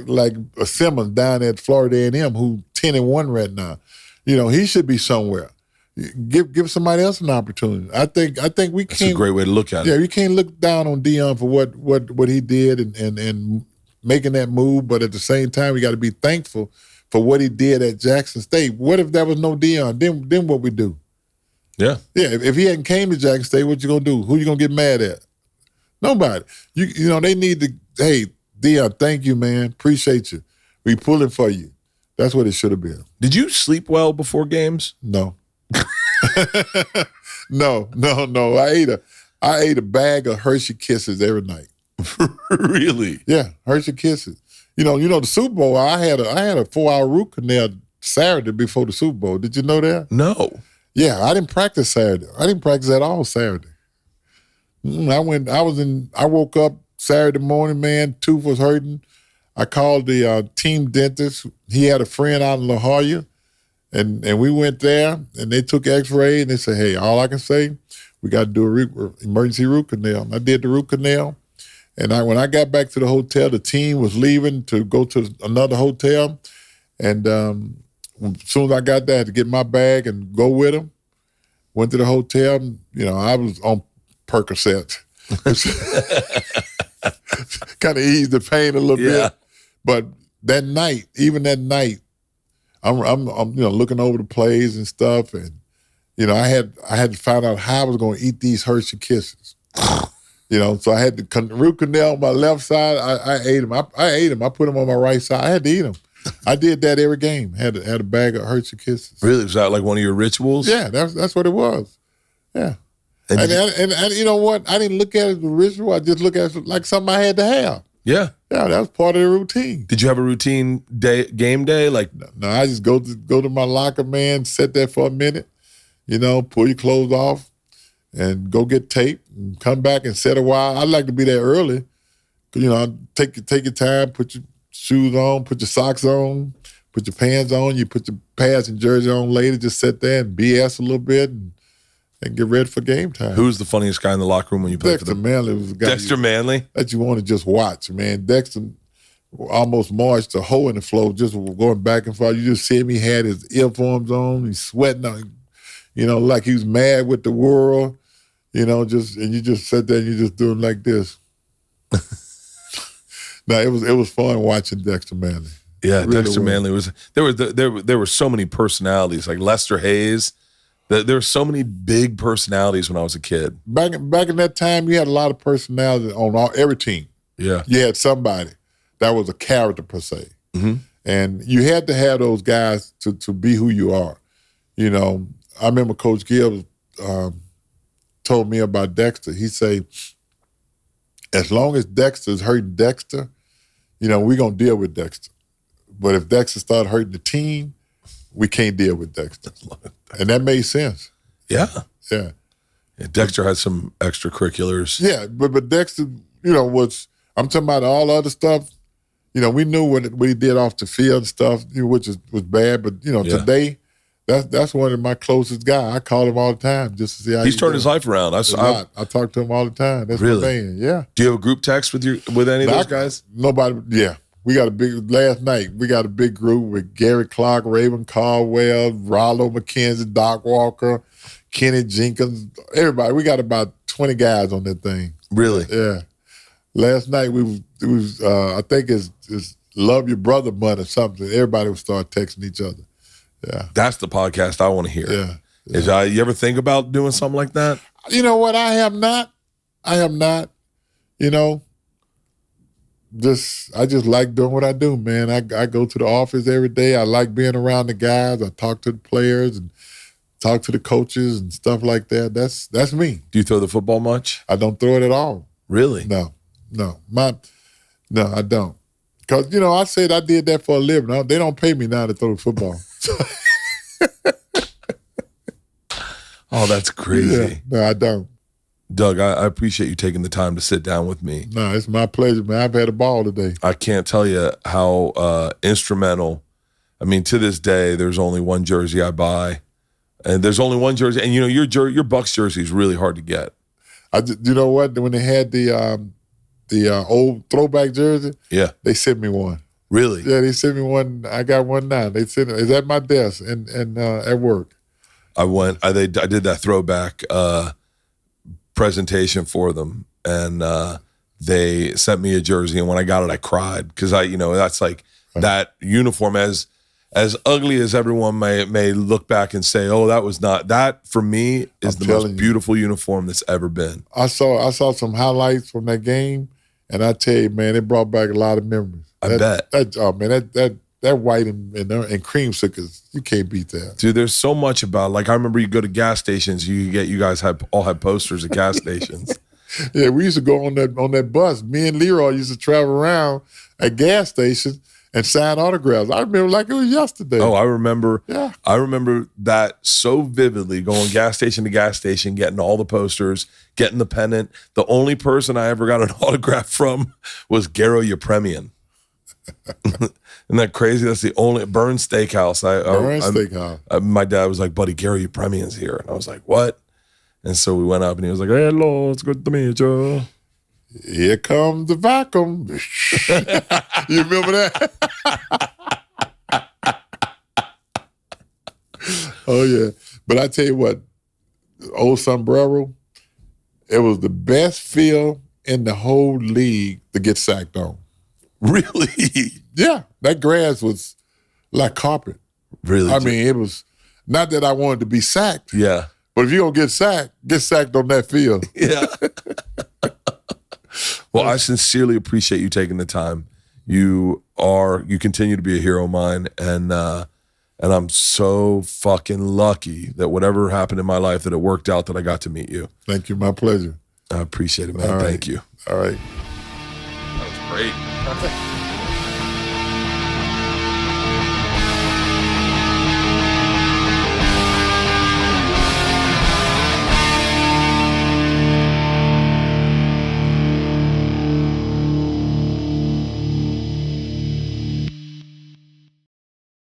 Simmons down at Florida A&M who 10-1 right now. He should be somewhere. Give somebody else an opportunity. I think we can't. That's a great way to look at it. Yeah, you can't look down on Deion for what he did and making that move, but at the same time, we got to be thankful for what he did at Jackson State. What if there was no Deion? Then what we do? Yeah. Yeah, if he hadn't came to Jackson State, what you gonna do? Who you gonna get mad at? Nobody. They need to, hey, Deion, thank you, man. Appreciate you. We pulling for you. That's what it should have been. Did you sleep well before games? No. No. I ate a bag of Hershey Kisses every night. Really? Yeah, Hershey Kisses. The Super Bowl, I had a 4-hour root canal Saturday before the Super Bowl. Did you know that? No. Yeah, I didn't practice Saturday. I didn't practice at all Saturday. I woke up Saturday morning, man, tooth was hurting. I called the team dentist. He had a friend out in La Jolla, and we went there, and they took x-ray, and they said, hey, all I can say, we got to do an emergency root canal. I did the root canal, and when I got back to the hotel, the team was leaving to go to another hotel, and as soon as I got there, I had to get my bag and go with them. Went to the hotel, I was on Percocet. Kind of eased the pain a little bit. But that night, I'm looking over the plays and stuff, and I had to find out how I was going to eat these Hershey Kisses. So I had the root canal on my left side. I ate them. I ate them. I put them on my right side. I had to eat them. I did that every game. Had a bag of Hershey Kisses. Really? Was that like one of your rituals? Yeah, that's what it was. Yeah. And you know what? I didn't look at it as a ritual. I just look at it like something I had to have. Yeah. Yeah, that was part of the routine. Did you have a routine game day? Like, no, I just go to my locker, man, sit there for a minute, pull your clothes off and go get tape and come back and sit a while. I like to be there early. Take your time, put your shoes on, put your socks on, put your pants on, you put your pads and jersey on later, just sit there and BS a little bit and get ready for game time. Who's the funniest guy in the locker room when you played for them? Dexter Manley was the guy. Dexter Manley? That you want to just watch, man. Dexter almost marched a hole in the floor, just going back and forth. You just see him, he had his earphones on, he's sweating on, like he was mad with the world, and you just sit there and you just doing like this. No, it was fun watching Dexter Manley. Yeah, really Dexter Manley was. There were so many personalities, like Lester Hayes. There were so many big personalities when I was a kid. Back in that time, you had a lot of personality on every team. Yeah, you had somebody that was a character per se, mm-hmm. and you had to have those guys to be who you are. I remember Coach Gibbs told me about Dexter. He said, as long as Dexter's hurting Dexter, we're gonna deal with Dexter. But if Dexter started hurting the team, we can't deal with Dexter. And that made sense. Yeah. Yeah. Dexter had some extracurriculars. Yeah, but Dexter, I'm talking about all other stuff. We knew what he did off the field and stuff, which was bad. But, today, that's one of my closest guys. I call him all the time just to see how he's turned his life around. I talk to him all the time. That's really? My man, yeah. Do you have a group text with any of those guys? Nobody, yeah. Last night, we got a big group with Gary Clark, Raven Caldwell, Rollo McKenzie, Doc Walker, Kenny Jenkins, everybody. We got about 20 guys on that thing. Really? Yeah. Last night, I think it's Love Your Brother Month or something. Everybody would start texting each other. Yeah. That's the podcast I want to hear. Yeah. You ever think about doing something like that? You know what? I have not. I just like doing what I do, man. I go to the office every day. I like being around the guys. I talk to the players and talk to the coaches and stuff like that. That's me. Do you throw the football much? I don't throw it at all. Really? No, I don't. Because, I said I did that for a living. They don't pay me now to throw the football. Oh, that's crazy. Yeah, no, I don't. Doug, I appreciate you taking the time to sit down with me. No, it's my pleasure, man. I've had a ball today. I can't tell you how instrumental. I mean, to this day, there's only one jersey I buy, and there's only one jersey. And your Bucks jersey is really hard to get. You know what? When they had the old throwback jersey, yeah, they sent me one. Really? Yeah, they sent me one. I got one now. They sent it. It's at my desk and at work. I did that throwback presentation for them, and they sent me a jersey, and when I got it I cried because that's like that uniform, as ugly as everyone may look back and say, oh, that was not that, for me is the most beautiful uniform that's ever been. I saw some highlights from that game, and I tell you, man, it brought back a lot of memories. I bet. That white and creamsicles, you can't beat that. Dude, there's so much about, like, I remember you go to gas stations, you guys all had posters at gas stations. Yeah, we used to go on that bus. Me and Leroy used to travel around at gas stations and sign autographs. I remember like it was yesterday. Oh, I remember. Yeah. I remember that so vividly, going gas station to gas station, getting all the posters, getting the pennant. The only person I ever got an autograph from was Garo Yepremian. Isn't that crazy? That's the only Burns Steakhouse. Steakhouse. My dad was like, "Buddy, Gary Yepremian's here," and I was like, "What?" And so we went up, and he was like, "Hello, it's good to meet you." Here comes the vacuum. You remember that? Oh yeah, but I tell you what, old sombrero, it was the best field in the whole league to get sacked on. Really? Yeah, that grass was like carpet. Really? I mean, it was. Not that I wanted to be sacked. Yeah. But if you're going to get sacked on that field. Yeah. Well, I sincerely appreciate you taking the time. You continue to be a hero of mine, and I'm so fucking lucky that whatever happened in my life, that it worked out, that I got to meet you. Thank you. My pleasure. I appreciate it, man. All right. Thank you. All right. That was great.